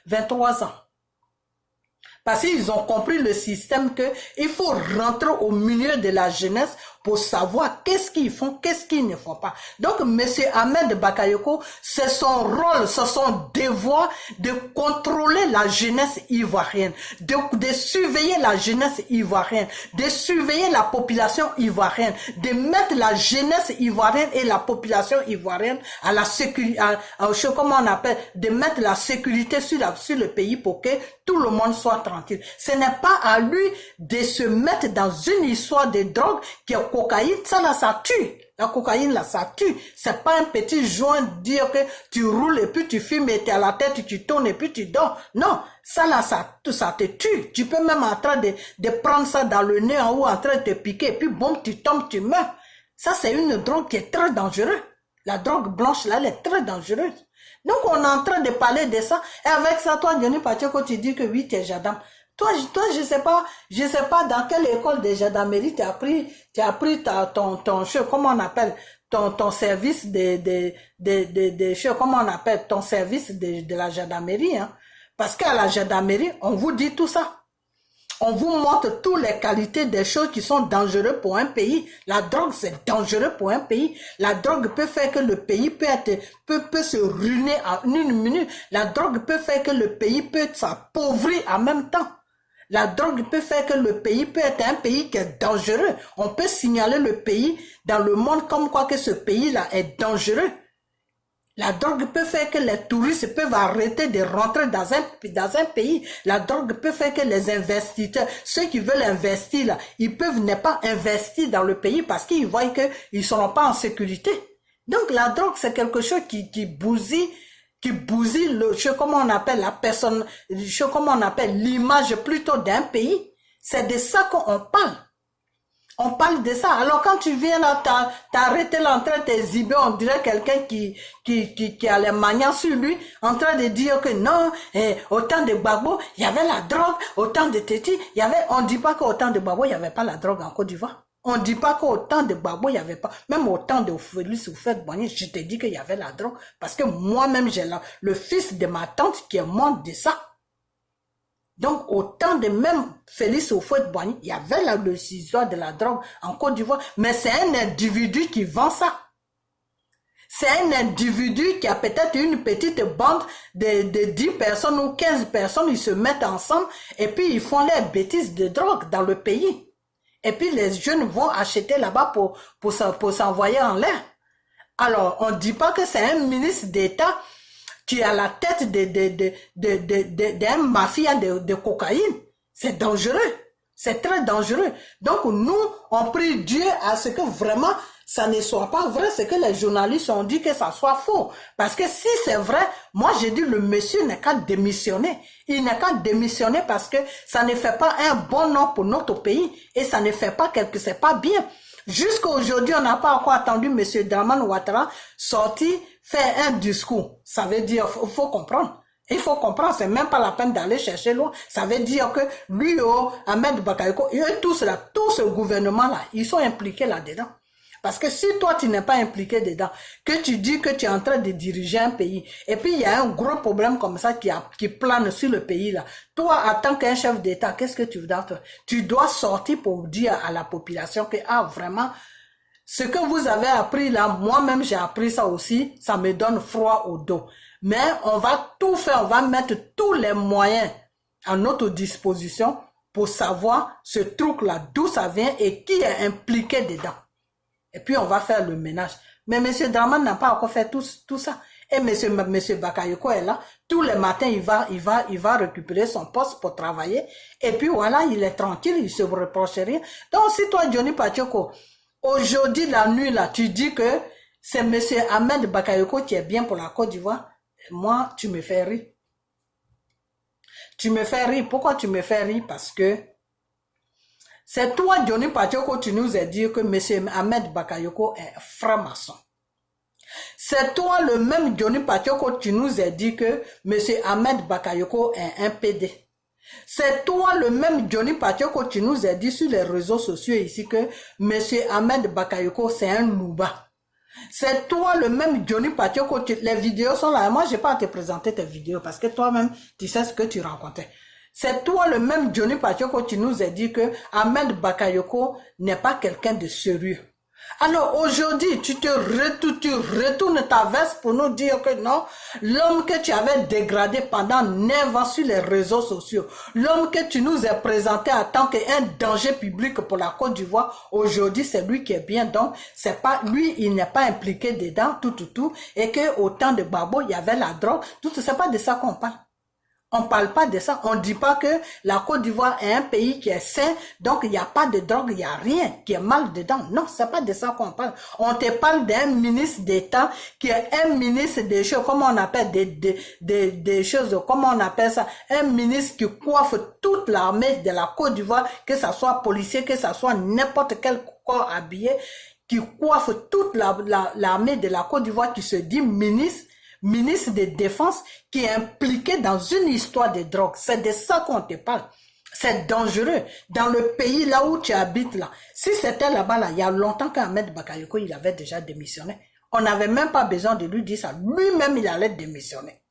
Speaker 1: 23 ans. Parce qu'ils ont compris le système que il faut rentrer au milieu de la jeunesse pour savoir qu'est-ce qu'ils font, qu'est-ce qu'ils ne font pas. Donc, monsieur Ahmed Bakayoko, c'est son rôle, c'est son devoir de contrôler la jeunesse ivoirienne, de surveiller la jeunesse ivoirienne, de surveiller la population ivoirienne, de mettre la jeunesse ivoirienne et la population ivoirienne à la sécurité, comment on appelle, de mettre la sécurité sur le pays pour que tout le monde soit tranquille. Ce n'est pas à lui de se mettre dans une histoire de drogue qui est cocaïne, ça là, ça tue. La cocaïne là, ça tue. C'est pas un petit joint dire que tu roules et puis tu fumes et t'es à la tête, tu tournes et puis tu dors. Non, ça là, ça te tue. Tu peux même en train de prendre ça dans le nez en haut, en train de te piquer et puis bon, tu tombes, tu meurs. Ça, c'est une drogue qui est très dangereuse. La drogue blanche là, elle est très dangereuse. Donc, on est en train de parler de ça. Et avec ça, toi, Johnny Pacheco, tu dis que oui, tu es gendarme. Toi, je sais pas dans quelle école de gendarmerie tu as pris comment on appelle, ton service comment on appelle, ton service de la gendarmerie, hein. Parce qu'à la gendarmerie, on vous dit tout ça. On vous montre toutes les qualités des choses qui sont dangereuses pour un pays. La drogue, c'est dangereux pour un pays. La drogue peut faire que le pays peut se ruiner en une minute. La drogue peut faire que le pays peut s'appauvrir en même temps. La drogue peut faire que le pays peut être un pays qui est dangereux. On peut signaler le pays dans le monde comme quoi que ce pays-là est dangereux. La drogue peut faire que les touristes peuvent arrêter de rentrer dans un pays. La drogue peut faire que les investisseurs, ceux qui veulent investir là, ils peuvent ne pas investir dans le pays parce qu'ils voient qu'ils ne seront pas en sécurité. Donc la drogue, c'est quelque chose qui bousille comment on appelle la personne, comment on appelle l'image plutôt d'un pays. C'est de ça qu'on parle. On parle de ça. Alors quand tu viens là, t'arrêter là en train de t'exhiber, on dirait quelqu'un qui a les manières sur lui, en train de dire que non, au temps de Gbagbo, il y avait la drogue, au temps de Teti, on dit pas qu'au temps de Gbagbo, il n'y avait pas la drogue en Côte d'Ivoire. On dit pas qu'au temps de Gbagbo, il n'y avait pas, même au temps de Félix Houphouët-Boigny, je te dis qu'il y avait la drogue, parce que moi-même, j'ai le fils de ma tante qui est mort de ça. Donc, au temps de même Félix Houphouët-Boigny, il y avait le ciseau de la drogue en Côte d'Ivoire, mais c'est un individu qui vend ça. C'est un individu qui a peut-être une petite bande de 10 personnes ou 15 personnes, ils se mettent ensemble et puis ils font les bêtises de drogue dans le pays. Et puis les jeunes vont acheter là-bas pour s'envoyer en l'air. Alors, on ne dit pas que c'est un ministre d'État qui est à la tête d'un mafia de cocaïne. C'est dangereux. C'est très dangereux. Donc, nous, on prie Dieu à ce que vraiment, ça ne soit pas vrai, ce que les journalistes ont dit que ça soit faux. Parce que si c'est vrai, moi, j'ai dit, le monsieur n'est qu'à démissionner. Il n'est qu'à démissionner parce que ça ne fait pas un bon nom pour notre pays et ça ne fait pas quelque, c'est pas bien. Jusqu'à aujourd'hui, on n'a pas encore attendu monsieur Dramane Ouattara sortir faire un discours. Ça veut dire, faut comprendre. Il faut comprendre, c'est même pas la peine d'aller chercher loin. Ça veut dire que lui, Ahmed Bakayoko, et tout ce gouvernement-là, ils sont impliqués là-dedans. Parce que si toi, tu n'es pas impliqué dedans, que tu dis que tu es en train de diriger un pays, et puis il y a un gros problème comme ça qui plane sur le pays là, toi, en tant qu'un chef d'État, qu'est-ce que tu dois faire? Tu dois sortir pour dire à la population que, vraiment, ce que vous avez appris là, moi-même j'ai appris ça aussi, ça me donne froid au dos. Mais on va tout faire, on va mettre tous les moyens à notre disposition pour savoir ce truc-là, d'où ça vient et qui est impliqué dedans. Et puis on va faire le ménage. Mais M. Dramane n'a pas encore fait tout ça. Et M. Bakayoko est là. Tous les matins, il va récupérer son poste pour travailler. Et puis voilà, il est tranquille, il se reproche rien. Donc si toi, Johnny Pacheco, aujourd'hui, la nuit, là, tu dis que c'est M. Ahmed Bakayoko qui est bien pour la Côte d'Ivoire, moi, tu me fais rire. Tu me fais rire. Pourquoi tu me fais rire? Parce que c'est toi, Johnny Pacheco, tu nous as dit que M. Ahmed Bakayoko est franc-maçon. C'est toi, le même Johnny Pacheco, tu nous as dit que M. Ahmed Bakayoko est un PD. C'est toi, le même Johnny Pacheco, tu nous as dit sur les réseaux sociaux ici que M. Ahmed Bakayoko, c'est un louba. C'est toi, le même Johnny Pacheco, les vidéos sont là. Moi, je n'ai pas à te présenter tes vidéos parce que toi-même, tu sais ce que tu racontais. C'est toi, le même Johnny Pacheco, tu nous as dit que Ahmed Bakayoko n'est pas quelqu'un de sérieux. Alors aujourd'hui, tu retournes ta veste pour nous dire que non, l'homme que tu avais dégradé pendant 9 ans sur les réseaux sociaux, l'homme que tu nous as présenté en tant qu'un danger public pour la Côte d'Ivoire, aujourd'hui c'est lui qui est bien, donc c'est pas lui, il n'est pas impliqué dedans, tout, et que au temps de Gbagbo, il y avait la drogue, c'est pas de ça qu'on parle. On ne parle pas de ça. On ne dit pas que la Côte d'Ivoire est un pays qui est sain, donc il n'y a pas de drogue, il n'y a rien qui est mal dedans. Non, c'est pas de ça qu'on parle. On te parle d'un ministre d'État qui est un ministre des choses, comment on appelle, des choses, comment on appelle ça, un ministre qui coiffe toute l'armée de la Côte d'Ivoire, que ça soit policier, que ça soit n'importe quel corps habillé, qui coiffe toute l'armée de la Côte d'Ivoire, qui se dit ministre de Défense, qui est impliqué dans une histoire de drogue. C'est de ça qu'on te parle. C'est dangereux. Dans le pays là où tu habites là, si c'était là-bas là, il y a longtemps qu'Ahmed Bakayoko, il avait déjà démissionné. On n'avait même pas besoin de lui dire ça. Lui-même, il allait démissionner.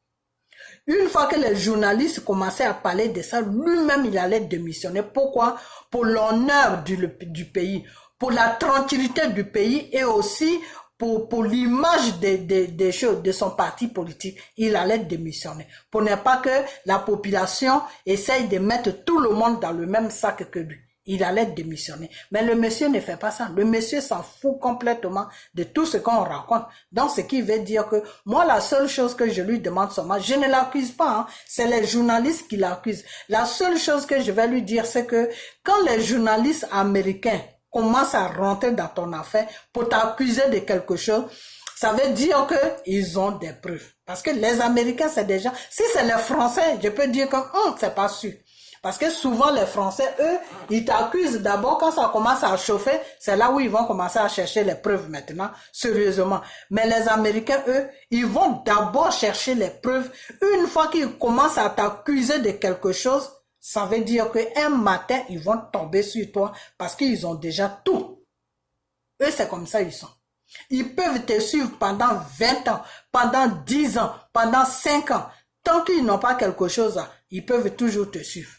Speaker 1: Une fois que les journalistes commençaient à parler de ça, lui-même, il allait démissionner. Pourquoi? Pour l'honneur du pays, pour la tranquillité du pays et aussi pour l'image des choses de son parti politique. Il allait démissionner. Pour ne pas que la population essaye de mettre tout le monde dans le même sac que lui. Il allait démissionner. Mais le monsieur ne fait pas ça. Le monsieur s'en fout complètement de tout ce qu'on raconte. Donc, ce qui veut dire que moi, la seule chose que je lui demande seulement, je ne l'accuse pas, hein, c'est les journalistes qui l'accusent. La seule chose que je vais lui dire, c'est que quand les journalistes américains commencent à rentrer dans ton affaire pour t'accuser de quelque chose, ça veut dire qu'ils ont des preuves. Parce que les Américains, c'est déjà... Si c'est les Français, je peux dire que c'est pas sûr. Parce que souvent, les Français, eux, ils t'accusent d'abord quand ça commence à chauffer. C'est là où ils vont commencer à chercher les preuves maintenant, sérieusement. Mais les Américains, eux, ils vont d'abord chercher les preuves. Une fois qu'ils commencent à t'accuser de quelque chose, ça veut dire qu'un matin, ils vont tomber sur toi parce qu'ils ont déjà tout. Eux, c'est comme ça ils sont. Ils peuvent te suivre pendant 20 ans, pendant 10 ans, pendant 5 ans. Tant qu'ils n'ont pas quelque chose, ils peuvent toujours te suivre.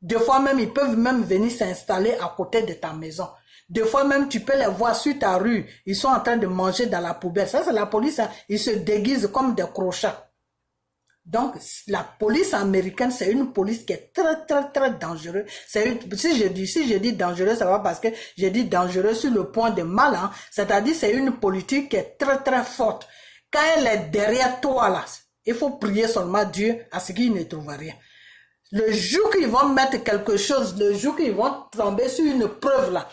Speaker 1: Des fois même, ils peuvent même venir s'installer à côté de ta maison. Des fois même, tu peux les voir sur ta rue. Ils sont en train de manger dans la poubelle. Ça, c'est la police. Hein. Ils se déguisent comme des crochets. Donc, la police américaine, c'est une police qui est très, très, très dangereuse. Si je dis dangereux, ça va parce que j'ai dit dangereux sur le point de mal. Hein. C'est-à-dire, c'est une politique qui est très, très forte. Quand elle est derrière toi, là, il faut prier seulement Dieu à ce qu'il ne trouve rien. Le jour qu'ils vont mettre quelque chose, le jour qu'ils vont tomber sur une preuve là,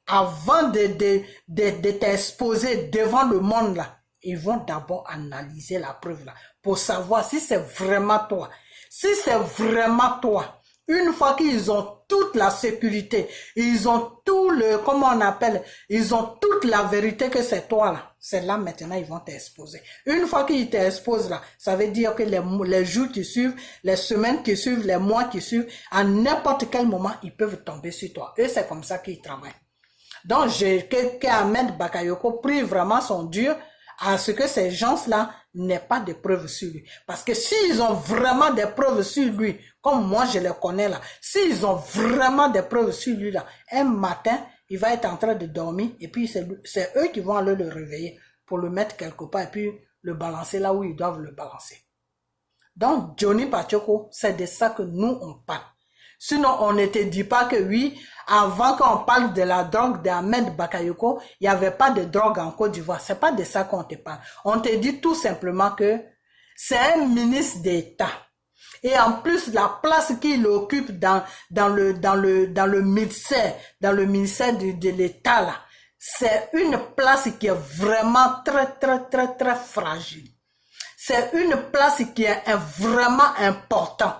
Speaker 1: avant de t'exposer devant le monde là, ils vont d'abord analyser la preuve là, pour savoir si c'est vraiment toi. Si c'est vraiment toi, une fois qu'ils ont toute la sécurité, ils ont tout le, comment on appelle, ils ont toute la vérité que c'est toi là. C'est là maintenant ils vont t'exposer. Une fois qu'ils t'exposent là, ça veut dire que les jours qui suivent, les semaines qui suivent, les mois qui suivent, à n'importe quel moment, ils peuvent tomber sur toi. Eux, c'est comme ça qu'ils travaillent. Donc, que Ahmed Bakayoko prie vraiment son Dieu à ce que ces gens-là n'aient pas de preuves sur lui. Parce que s'ils ont vraiment des preuves sur lui, comme moi je les connais là, s'ils ont vraiment des preuves sur lui là, un matin, il va être en train de dormir et puis c'est eux qui vont aller le réveiller pour le mettre quelque part et puis le balancer là où ils doivent le balancer. Donc, Johnny Pachoko, c'est de ça que nous on parle. Sinon, on ne te dit pas que oui, avant qu'on parle de la drogue d'Ahmed Bakayoko, il n'y avait pas de drogue en Côte d'Ivoire. C'est pas de ça qu'on te parle. On te dit tout simplement que c'est un ministre d'État. Et en plus, la place qu'il occupe dans le ministère de l'État là, c'est une place qui est vraiment très, très, très, très fragile. C'est une place qui est vraiment importante.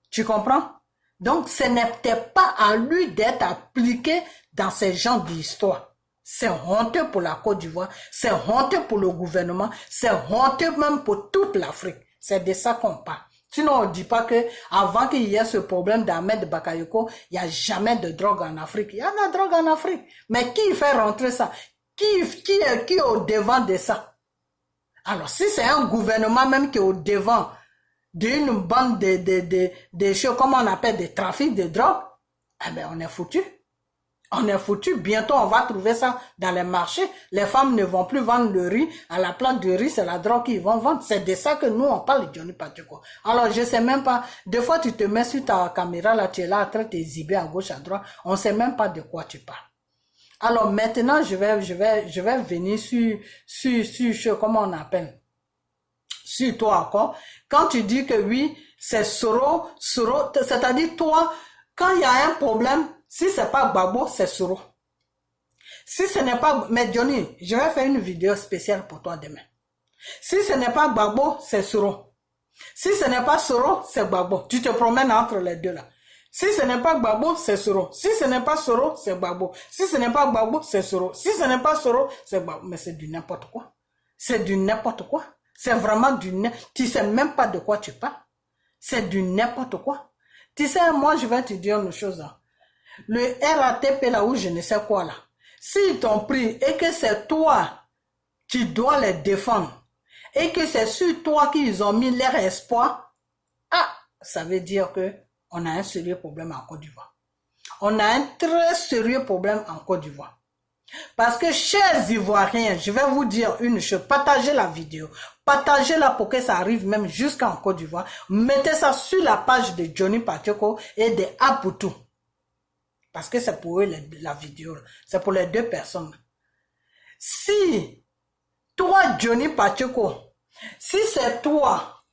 Speaker 1: Tu comprends? Donc, ce n'était pas à lui d'être appliqué dans ces genres d'histoires. C'est honteux pour la Côte d'Ivoire, c'est honteux pour le gouvernement, c'est honteux même pour toute l'Afrique. C'est de ça qu'on parle. Sinon, on ne dit pas que avant qu'il y ait ce problème d'Ahmed Bakayoko, il n'y a jamais de drogue en Afrique. Il y a de la drogue en Afrique. Mais qui fait rentrer ça? Qui est au devant de ça? Alors, si c'est un gouvernement même qui est au devant d'une bande de choses, comme on appelle des trafics de drogue, eh bien, on est foutu. On est foutu. Bientôt, on va trouver ça dans les marchés. Les femmes ne vont plus vendre le riz. À la place du riz, c'est la drogue qu'ils vont vendre. C'est de ça que nous, on parle, Johnny Pachoko. Alors, je sais même pas. Des fois, tu te mets sur ta caméra, là, tu es là, en train de t'exhiber à gauche, à droite. On sait même pas de quoi tu parles. Alors, maintenant, je vais venir sur, comment on appelle? Sur toi encore. Quand tu dis que oui, c'est Soro, c'est-à-dire toi, quand il y a un problème, si c'est pas Gbagbo, c'est Soro. Si ce n'est pas, mais Johnny, je vais faire une vidéo spéciale pour toi demain. Si ce n'est pas Gbagbo, c'est Soro. Si ce n'est pas Soro, c'est Gbagbo. Tu te promènes entre les deux là. Si ce n'est pas Gbagbo, c'est Soro. Si ce n'est pas Soro, c'est Gbagbo. Si ce n'est pas Gbagbo, c'est Soro. Si ce n'est pas Soro, c'est Gbagbo. Mais c'est du n'importe quoi. C'est du n'importe quoi. C'est vraiment du n'importe quoi. Tu sais même pas de quoi tu parles. C'est du n'importe quoi. Tu sais, moi, je vais te dire une chose. Hein. Le RATP, là où je ne sais quoi, là. S'ils t'ont pris et que c'est toi qui dois les défendre, et que c'est sur toi qu'ils ont mis leur espoir, ah, ça veut dire que on a un sérieux problème en Côte d'Ivoire. On a un très sérieux problème en Côte d'Ivoire. Parce que, chers Ivoiriens, je vais vous dire une chose, partagez la vidéo, partagez-la pour que ça arrive même jusqu'en Côte d'Ivoire, mettez ça sur la page de Johnny Pacheco et de Aputu. Parce que c'est pour eux la vidéo, c'est pour les deux personnes. Si, toi Johnny Pacheco, si c'est toi,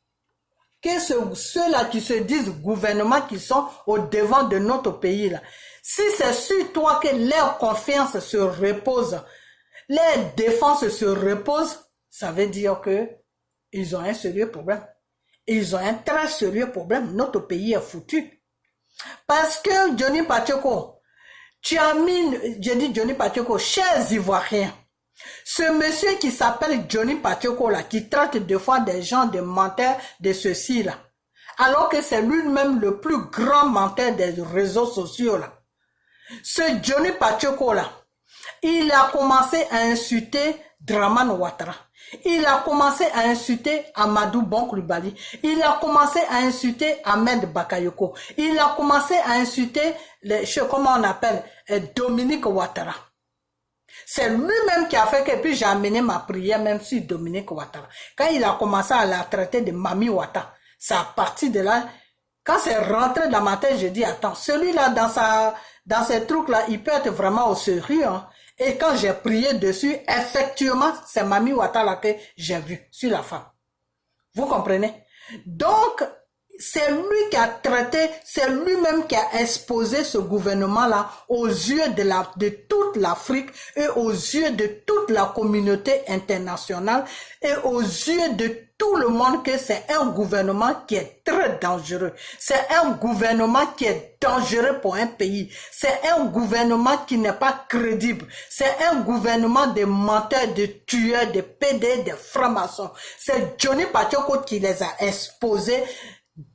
Speaker 1: que ceux-là qui se disent gouvernement qui sont au devant de notre pays là, si c'est sur toi que leur confiance se repose, leur défense se repose, ça veut dire que ils ont un sérieux problème. Ils ont un très sérieux problème. Notre pays est foutu. Parce que Johnny Pacheco, tu as mis, je dis Johnny Pacheco, chers Ivoiriens, ce monsieur qui s'appelle Johnny Pacheco là, qui traite des fois des gens de menteurs de ceci là, alors que c'est lui-même le plus grand menteur des réseaux sociaux là. Ce Johnny Pacheco là, il a commencé à insulter Dramane Ouattara. Il a commencé à insulter Amadou Bon Coulibaly. Il a commencé à insulter Ahmed Bakayoko. Il a commencé à insulter, comment on appelle, Dominique Ouattara. C'est lui-même qui a fait que puis j'ai amené ma prière même sur Dominique Ouattara. Quand il a commencé à la traiter de Mami Ouattara, c'est à partir de là, quand c'est rentré dans ma tête, je dis, attends, celui-là dans ces trucs-là, il peut être vraiment au sérieux. Hein. Et quand j'ai prié dessus, effectivement, c'est Mami Ouattara que j'ai vu sur la femme. Vous comprenez? Donc, c'est lui qui a traité, c'est lui-même qui a exposé ce gouvernement-là aux yeux de toute l'Afrique et aux yeux de toute la communauté internationale et aux yeux de tout le monde que c'est un gouvernement qui est très dangereux. C'est un gouvernement qui est dangereux pour un pays. C'est un gouvernement qui n'est pas crédible. C'est un gouvernement de menteurs, de tueurs, de PD, de francs-maçons. C'est Johnny Pacheco qui les a exposés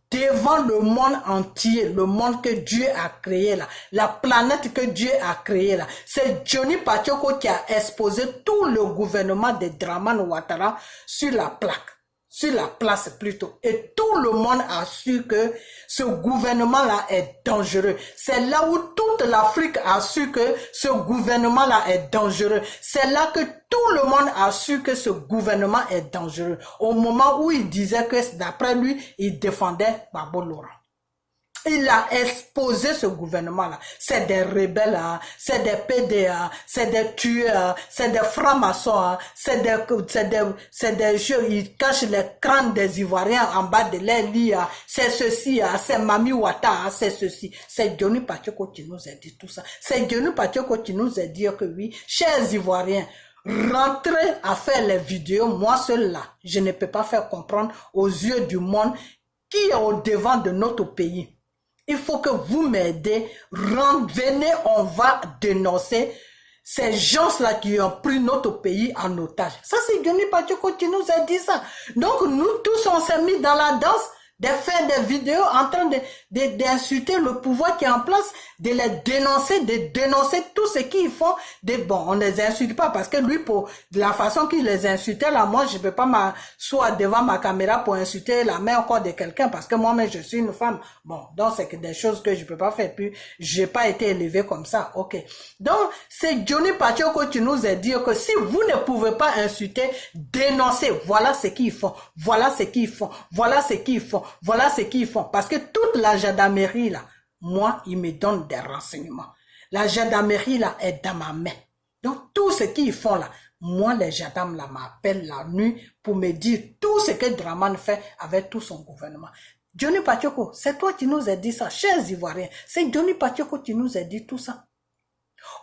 Speaker 1: devant le monde entier, le monde que Dieu a créé là, la planète que Dieu a créée là. C'est Johnny Pacheco qui a exposé tout le gouvernement de Dramane Ouattara sur la plaque, sur la place plutôt. Et tout le monde a su que ce gouvernement-là est dangereux. C'est là où toute l'Afrique a su que ce gouvernement-là est dangereux. C'est là que tout le monde a su que ce gouvernement est dangereux. Au moment où il disait que d'après lui, il défendait Babo Laurent. Il a exposé ce gouvernement-là. C'est des rebelles, c'est des PDA, c'est des tueurs, c'est des francs-maçons, c'est des jeux, ils cachent les crânes des Ivoiriens en bas de leur lit, c'est ceci, c'est Mami Ouattara, c'est ceci. C'est Johnny Pacheco qui nous a dit tout ça. C'est Johnny Pacheco qui nous a dit que oui, chers Ivoiriens, rentrez à faire les vidéos, moi seul là, je ne peux pas faire comprendre aux yeux du monde qui est au devant de notre pays. Il faut que vous m'aidez. Venez, on va dénoncer ces gens-là qui ont pris notre pays en otage. Ça, c'est Johnny Pacheco qui nous a dit ça. Donc, nous tous, on s'est mis dans la danse de faire des vidéos en train d'insulter le pouvoir qui est en place, de les dénoncer, de dénoncer tout ce qu'ils font. Bon, on ne les insulte pas parce que lui, pour de la façon qu'il les insultait, là, moi, je ne peux pas m'asseoir devant ma caméra pour insulter la mère encore de quelqu'un parce que moi-même, je suis une femme. Bon, donc c'est des choses que je ne peux pas faire. Puis, je n'ai pas été élevée comme ça. OK. Donc, c'est Johnny Pacheco qui nous a dit que si vous ne pouvez pas insulter, dénoncer, voilà ce qu'ils font. Voilà ce qu'ils font. Voilà ce qu'ils font. Voilà ce qu'ils font. Parce que toute la gendarmerie, là, moi, ils me donnent des renseignements. La gendarmerie, là, est dans ma main. Donc, tout ce qu'ils font, là, moi, les gendarmes, là, m'appellent la nuit pour me dire tout ce que Dramane fait avec tout son gouvernement. Johnny Pacheco, c'est toi qui nous as dit ça, chers Ivoiriens. C'est Johnny Pacheco qui nous a dit tout ça.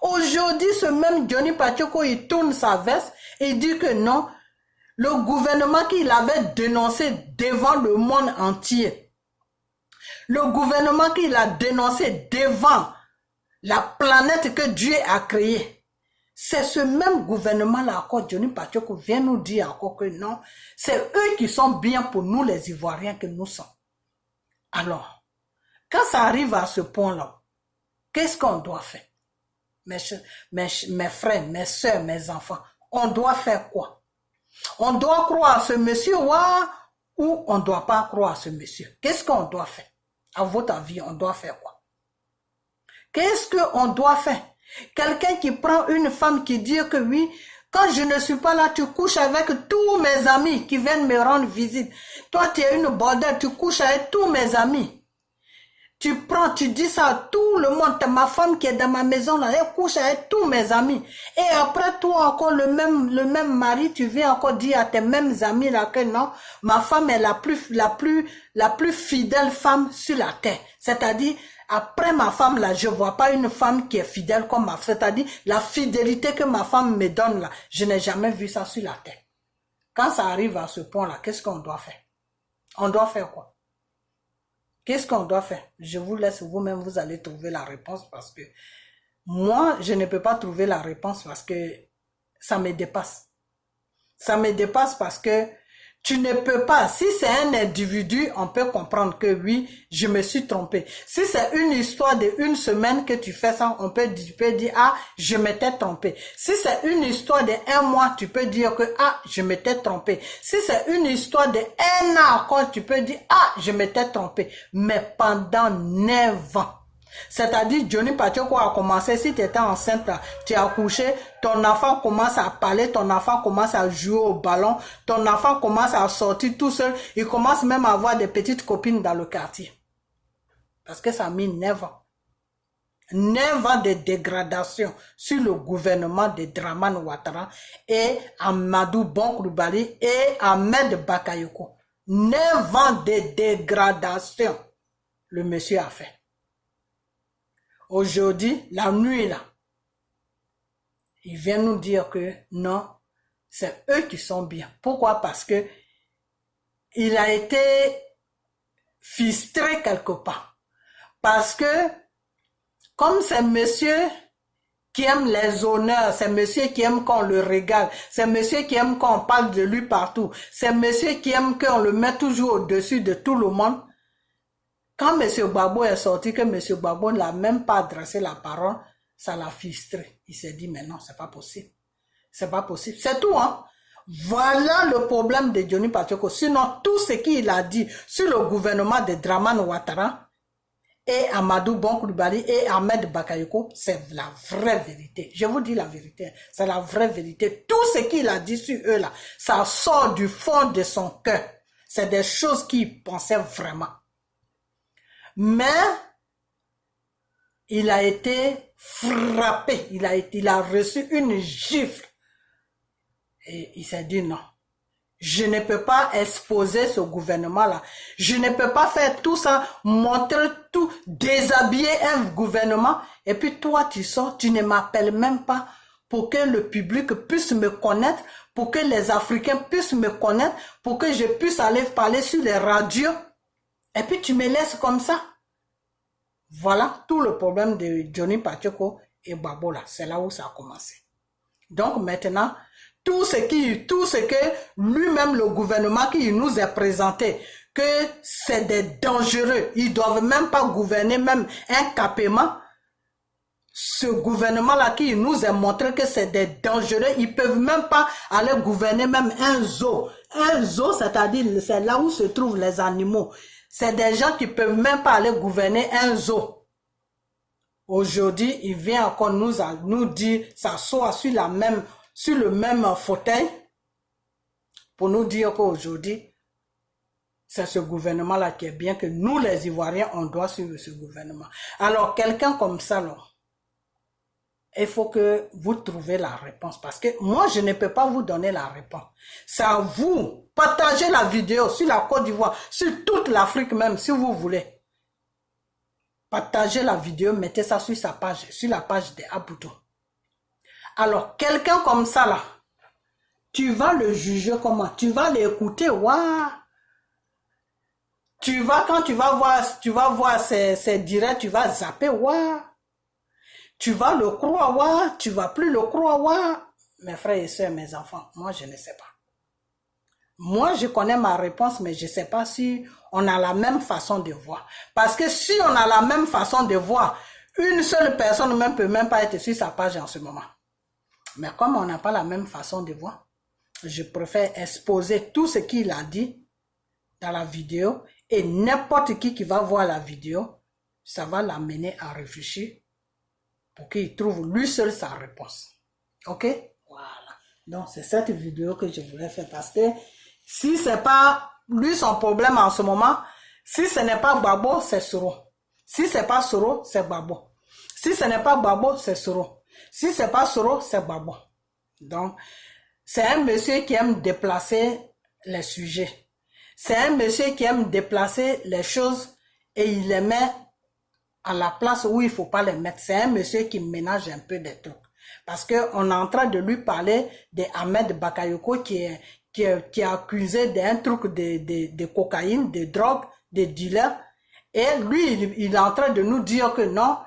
Speaker 1: Aujourd'hui, ce même Johnny Pacheco, il tourne sa veste et il dit que non, le gouvernement qu'il avait dénoncé devant le monde entier, le gouvernement qu'il a dénoncé devant la planète que Dieu a créée, c'est ce même gouvernement-là encore, Johnny Pacheco vient nous dire encore que non, c'est eux qui sont bien pour nous les Ivoiriens que nous sommes. Alors, Quand ça arrive à ce point-là, qu'est-ce qu'on doit faire? Mes frères, mes soeurs, mes enfants, on doit faire quoi? On doit croire à ce monsieur ou on ne doit pas croire à ce monsieur? Qu'est-ce qu'on doit faire? À votre avis, on doit faire quoi? Qu'est-ce qu'on doit faire? Quelqu'un qui prend une femme qui dit que oui, quand je ne suis pas là, tu couches avec tous mes amis qui viennent me rendre visite. Toi, tu es une bordelle, tu couches avec tous mes amis. Tu dis ça à tout le monde. Ma femme qui est dans ma maison, là, elle couche avec tous mes amis. Et après, toi encore, le même mari, tu viens encore dire à tes mêmes amis là que non, ma femme est la plus fidèle femme sur la terre. C'est-à-dire, après ma femme là, je vois pas une femme qui est fidèle comme ma femme. C'est-à-dire, la fidélité que ma femme me donne là, je n'ai jamais vu ça sur la terre. Quand ça arrive à ce point-là, qu'est-ce qu'on doit faire? On doit faire quoi? Qu'est-ce qu'on doit faire? Je vous laisse vous-même, vous allez trouver la réponse parce que moi, je ne peux pas trouver la réponse parce que ça me dépasse. Ça me dépasse parce que tu ne peux pas. Si c'est un individu, on peut comprendre que oui, je me suis trompé. Si c'est une histoire d'1 semaine que tu fais ça, tu peux dire, ah, je m'étais trompé. Si c'est une histoire d'1 mois, tu peux dire que, ah, je m'étais trompé. Si c'est une histoire d'1 an encore, tu peux dire, ah, je m'étais trompé. Mais pendant 9 ans. C'est-à-dire, Johnny Pacheco a commencé, si tu étais enceinte, tu as accouché, ton enfant commence à parler, ton enfant commence à jouer au ballon, ton enfant commence à sortir tout seul, il commence même à avoir des petites copines dans le quartier. Parce que ça a mis 9 ans. 9 ans de dégradation sur le gouvernement de Dramane Ouattara et Amadou Bon Coulibaly et Ahmed Bakayoko. 9 ans de dégradation, le monsieur a fait. Aujourd'hui, la nuit là, il vient nous dire que non, c'est eux qui sont bien. Pourquoi? Parce que il a été fistré quelque part. Parce que, comme c'est monsieur qui aime les honneurs, c'est monsieur qui aime qu'on le régale, c'est monsieur qui aime qu'on parle de lui partout, c'est monsieur qui aime qu'on le met toujours au-dessus de tout le monde. Quand M. Gbagbo est sorti, que M. Gbagbo n'a même pas adressé la parole, ça l'a frustré. Il s'est dit, mais non, c'est pas possible. C'est pas possible. C'est tout, hein. Voilà le problème de Johnny Pacheco. Sinon, tout ce qu'il a dit sur le gouvernement de Dramane Ouattara et Amadou Bon Coulibaly et Ahmed Bakayoko, c'est la vraie vérité. Je vous dis la vérité. C'est la vraie vérité. Tout ce qu'il a dit sur eux là, ça sort du fond de son cœur. C'est des choses qu'il pensait vraiment. Mais il a été frappé, il a reçu une gifle. Et il s'est dit non, je ne peux pas exposer ce gouvernement-là. Je ne peux pas faire tout ça, montrer tout, déshabiller un gouvernement. Et puis toi, tu sors, tu ne m'appelles même pas pour que le public puisse me connaître, pour que les Africains puissent me connaître, pour que je puisse aller parler sur les radios. Et puis tu me laisses comme ça. Voilà tout le problème de Johnny Pacheco et Babola. C'est là où ça a commencé. Donc maintenant, tout ce que lui-même, le gouvernement qui nous a présenté, que c'est des dangereux, ils ne doivent même pas gouverner même incapablement. Ce gouvernement-là qui nous a montré que c'est des dangereux, ils ne peuvent même pas aller gouverner même un zoo. Un zoo, c'est-à-dire, c'est là où se trouvent les animaux. C'est des gens qui ne peuvent même pas aller gouverner un zoo. Aujourd'hui, il vient encore nous dire, s'asseoir sur le même fauteuil, pour nous dire qu'aujourd'hui, c'est ce gouvernement-là qui est bien, que nous, les Ivoiriens, on doit suivre ce gouvernement. Alors, quelqu'un comme ça, là, il faut que vous trouviez la réponse. Parce que moi, je ne peux pas vous donner la réponse. C'est à vous. Partagez la vidéo sur la Côte d'Ivoire, sur toute l'Afrique même, si vous voulez. Partagez la vidéo, mettez ça sur sa page, sur la page de Abuto. Alors, quelqu'un comme ça, là, tu vas le juger comment? Tu vas l'écouter, waouh! Quand tu vas voir ses directs, tu vas zapper, waouh! Tu vas le croire, tu vas plus le croire. Mes frères et sœurs, mes enfants, moi je ne sais pas. Moi, je connais ma réponse, mais je ne sais pas si on a la même façon de voir. Parce que si on a la même façon de voir, une seule personne ne peut même pas être sur sa page en ce moment. Mais comme on n'a pas la même façon de voir, je préfère exposer tout ce qu'il a dit dans la vidéo et n'importe qui va voir la vidéo, ça va l'amener à réfléchir pour qu'il trouve lui seul sa réponse. Ok? Voilà. Donc, c'est cette vidéo que je voulais faire parce que si c'est pas lui son problème en ce moment, si ce n'est pas Gbagbo, c'est Soro. Si c'est pas Soro, c'est Gbagbo. Si ce n'est pas Gbagbo, c'est Soro. Si c'est pas Soro, c'est Gbagbo. Donc, c'est un monsieur qui aime déplacer les sujets. C'est un monsieur qui aime déplacer les choses et il les met à la place où il faut pas les mettre. C'est un monsieur qui ménage un peu des trucs. Parce qu'on est en train de lui parler de Ahmed Bakayoko qui est accusé d'un truc de cocaïne, de drogue, de dealer. Et lui, il est en train de nous dire que non,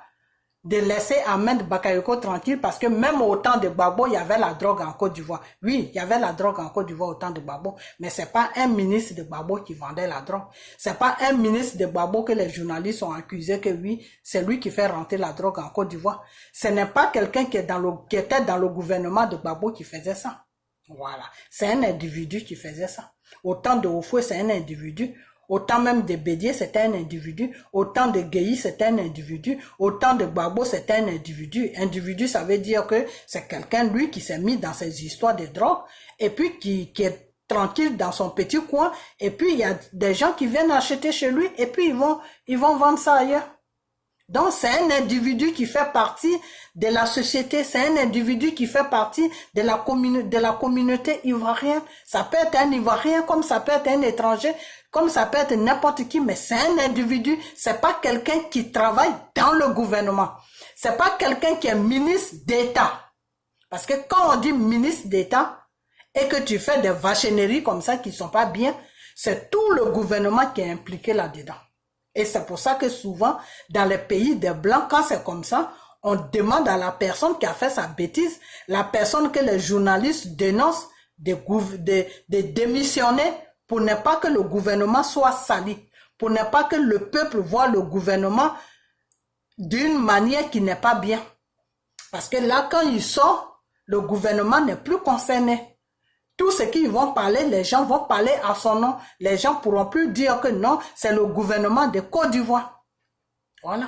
Speaker 1: de laisser Ahmed Bakayoko tranquille parce que même au temps de Gbagbo, il y avait la drogue en Côte d'Ivoire. Oui, il y avait la drogue en Côte d'Ivoire au temps de Gbagbo, mais c'est pas un ministre de Gbagbo qui vendait la drogue. C'est pas un ministre de Gbagbo que les journalistes ont accusé que oui, c'est lui qui fait rentrer la drogue en Côte d'Ivoire. Ce n'est pas quelqu'un qui était dans le gouvernement de Gbagbo qui faisait ça. Voilà. C'est un individu qui faisait ça. Au temps de Oufoué, c'est un individu. Au temps même de Bédié, c'était un individu. Au temps de Guéhi, c'était un individu. Au temps de Gbagbo, c'était un individu. Individu, ça veut dire que c'est quelqu'un, lui, qui s'est mis dans ces histoires de drogue et puis qui est tranquille dans son petit coin. Et puis, il y a des gens qui viennent acheter chez lui et puis ils vont vendre ça ailleurs. Donc, c'est un individu qui fait partie de la société, c'est un individu qui fait partie de la communauté ivoirienne. Ça peut être un Ivoirien, comme ça peut être un étranger, comme ça peut être n'importe qui, mais c'est un individu, c'est pas quelqu'un qui travaille dans le gouvernement. C'est pas quelqu'un qui est ministre d'État. Parce que quand on dit ministre d'État, et que tu fais des vacheneries comme ça qui sont pas bien, c'est tout le gouvernement qui est impliqué là-dedans. Et c'est pour ça que souvent, dans les pays des Blancs, quand c'est comme ça, on demande à la personne qui a fait sa bêtise, la personne que les journalistes dénoncent, de démissionner pour ne pas que le gouvernement soit sali, pour ne pas que le peuple voit le gouvernement d'une manière qui n'est pas bien. Parce que là, quand il sort, le gouvernement n'est plus concerné. Tout ce qu'ils vont parler, les gens vont parler à son nom. Les gens pourront plus dire que non, c'est le gouvernement de Côte d'Ivoire. Voilà.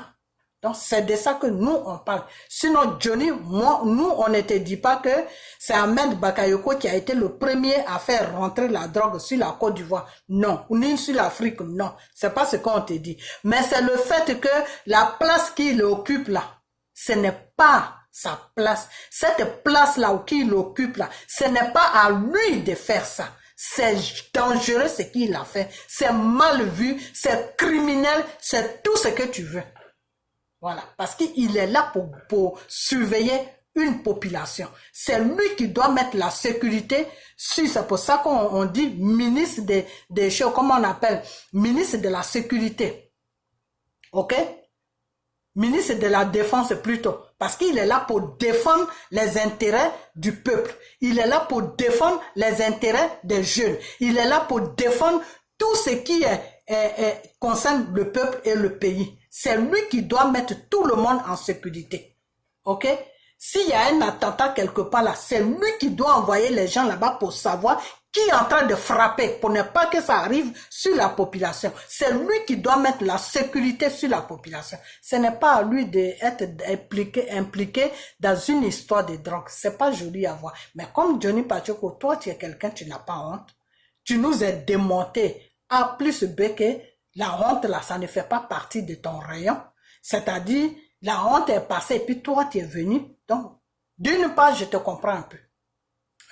Speaker 1: Donc, c'est de ça que nous, on parle. Sinon, Johnny, nous, on ne te dit pas que c'est Ahmed Bakayoko qui a été le premier à faire rentrer la drogue sur la Côte d'Ivoire. Non. Ni sur l'Afrique, non. C'est pas ce qu'on te dit. Mais c'est le fait que la place qu'il occupe là, ce n'est pas sa place. Cette place-là qu'il occupe là, ce n'est pas à lui de faire ça. C'est dangereux ce qu'il a fait. C'est mal vu, c'est criminel, c'est tout ce que tu veux. Voilà. Parce qu'il est là pour surveiller une population. C'est lui qui doit mettre la sécurité sur. C'est pour ça qu'on dit ministre des choses, comment on appelle? Ministre de la sécurité. Ok? Ministre de la Défense plutôt, parce qu'il est là pour défendre les intérêts du peuple. Il est là pour défendre les intérêts des jeunes. Il est là pour défendre tout ce qui concerne le peuple et le pays. C'est lui qui doit mettre tout le monde en sécurité. Ok? S'il y a un attentat quelque part là, c'est lui qui doit envoyer les gens là-bas pour savoir qui est en train de frapper pour ne pas que ça arrive sur la population. C'est lui qui doit mettre la sécurité sur la population. Ce n'est pas à lui d'être impliqué dans une histoire de drogue. C'est pas joli à voir. Mais comme Johnny Pachoko, toi tu es quelqu'un, tu n'as pas honte. Tu nous as démonté A plus B que la honte là, ça ne fait pas partie de ton rayon. C'est-à-dire, la honte est passée et puis toi tu es venu. Donc, d'une part, je te comprends un peu.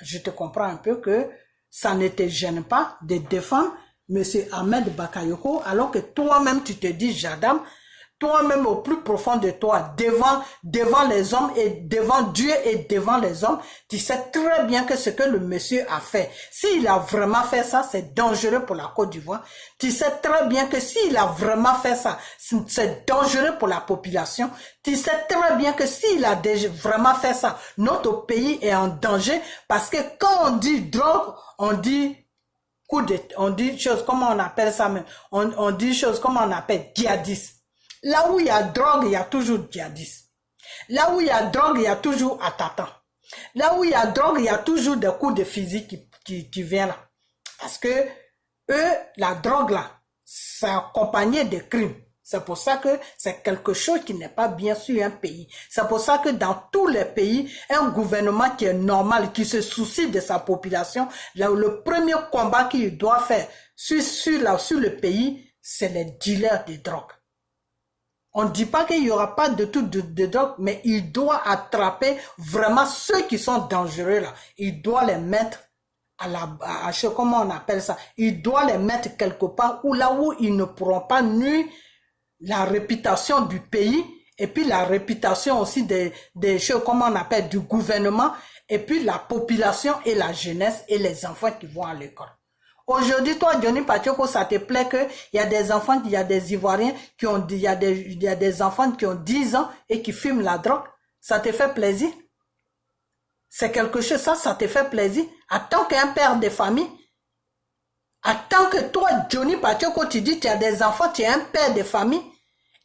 Speaker 1: Je te comprends un peu que ça ne te gêne pas de défendre M. Ahmed Bakayoko, alors que toi-même tu te dis, Jadam, toi-même au plus profond de toi, devant les hommes et devant Dieu et devant les hommes, tu sais très bien que ce que le monsieur a fait, s'il a vraiment fait ça, c'est dangereux pour la Côte d'Ivoire. Tu sais très bien que s'il a vraiment fait ça, c'est dangereux pour la population. Tu sais très bien que s'il a vraiment fait ça, notre pays est en danger parce que quand on dit drogue, on dit on dit choses, comment on appelle ça même? On dit choses, comment on appelle? Djihadistes. Là où il y a drogue, il y a toujours djihadistes. Là où il y a drogue, il y a toujours attaquants. Là où il y a drogue, il y a toujours des coups de physique qui viennent là. Parce que eux, la drogue là, c'est accompagné de crimes. C'est pour ça que c'est quelque chose qui n'est pas bien sur un pays. C'est pour ça que dans tous les pays, un gouvernement qui est normal, qui se soucie de sa population, là, le premier combat qu'il doit faire sur le pays, c'est les dealers de drogue. On ne dit pas qu'il n'y aura pas de tout de drogue, mais il doit attraper vraiment ceux qui sont dangereux là. Il doit les mettre comment on appelle ça? Il doit les mettre quelque part là où ils ne pourront pas nuire la réputation du pays et puis la réputation aussi des choses, comment on appelle, du gouvernement et puis la population et la jeunesse et les enfants qui vont à l'école. Aujourd'hui, toi, Johnny Pacheco, ça te plaît que il y a des enfants, il y a des Ivoiriens qui ont, il y a des enfants qui ont 10 ans et qui fument la drogue? Ça te fait plaisir? C'est quelque chose, ça te fait plaisir? En tant qu'un père de famille, en tant que toi, Johnny Pacheco, tu dis tu as des enfants, tu es un père de famille,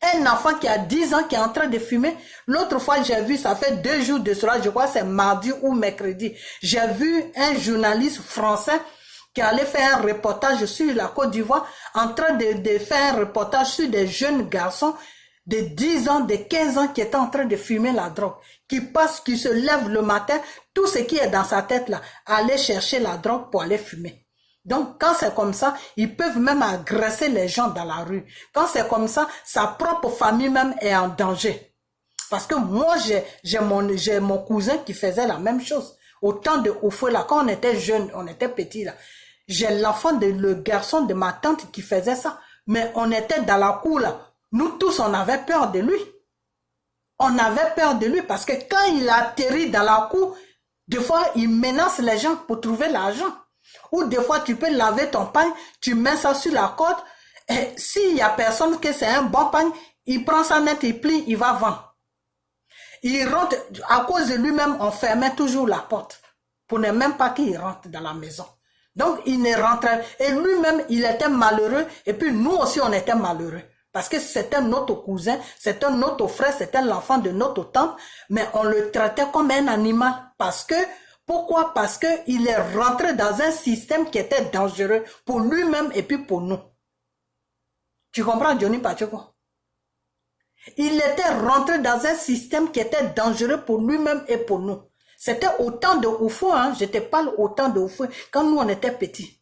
Speaker 1: un enfant qui a 10 ans qui est en train de fumer. L'autre fois, j'ai vu, ça fait 2 jours de cela, je crois que c'est mardi ou mercredi, j'ai vu un journaliste français qui allait faire un reportage sur la Côte d'Ivoire, en train de faire un reportage sur des jeunes garçons de 10 ans, de 15 ans qui étaient en train de fumer la drogue, qui se lèvent le matin, tout ce qui est dans sa tête là, aller chercher la drogue pour aller fumer. Donc, quand c'est comme ça, ils peuvent même agresser les gens dans la rue. Quand c'est comme ça, sa propre famille même est en danger. Parce que moi, j'ai mon cousin qui faisait la même chose. Au temps de Oufoué, là, quand on était jeunes, on était petits, là. J'ai le garçon de ma tante qui faisait ça. Mais on était dans la cour, là. Nous tous, on avait peur de lui. On avait peur de lui parce que quand il atterrit dans la cour, des fois, il menace les gens pour trouver l'argent. Ou des fois, tu peux laver ton pain, tu mets ça sur la corde, et s'il y a personne que c'est un bon pain, il prend ça net, il plie, il va vendre. Il rentre, à cause de lui-même, on fermait toujours la porte, pour ne même pas qu'il rentre dans la maison. Donc, il ne rentrait, et lui-même, il était malheureux, et puis nous aussi, on était malheureux. Parce que c'était notre cousin, c'était notre frère, c'était l'enfant de notre tante, mais on le traitait comme un animal, parce que pourquoi? Parce qu'il est rentré dans un système qui était dangereux pour lui-même et puis pour nous. Tu comprends, Johnny Pacheco? Il était rentré dans un système qui était dangereux pour lui-même et pour nous. C'était au temps de Oufou, hein? Je te parle au temps de Oufou, quand nous on était petits.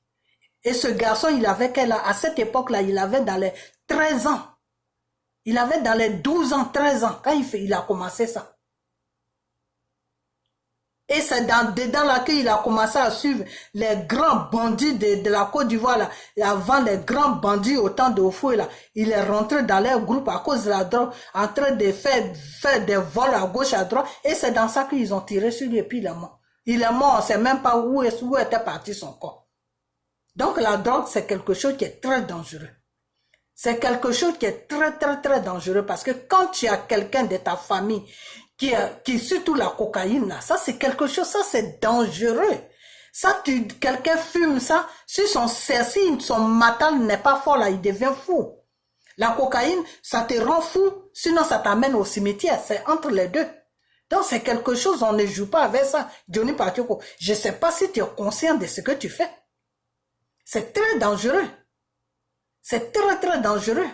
Speaker 1: Et ce garçon, il avait à cette époque-là, il avait dans les 13 ans. Il avait dans les 12 ans, 13 ans, quand il a commencé ça. Et c'est dedans là qu'il a commencé à suivre les grands bandits de la Côte d'Ivoire là. Et avant les grands bandits au temps de Oufoué là, il est rentré dans leur groupe à cause de la drogue, en train de faire des vols à gauche, à droite. Et c'est dans ça qu'ils ont tiré sur lui et puis il est mort. Il est mort, on ne sait même pas où était parti son corps. Donc la drogue, c'est quelque chose qui est très dangereux. C'est quelque chose qui est très, très, très dangereux parce que quand tu as quelqu'un de ta famille qui surtout la cocaïne, là, ça c'est quelque chose, ça c'est dangereux. Ça, quelqu'un fume ça, si son mental n'est pas fort là, il devient fou. La cocaïne, ça te rend fou, sinon ça t'amène au cimetière, c'est entre les deux. Donc c'est quelque chose, on ne joue pas avec ça. Johnny Pacheco, je ne sais pas si tu es conscient de ce que tu fais. C'est très dangereux. C'est très très dangereux.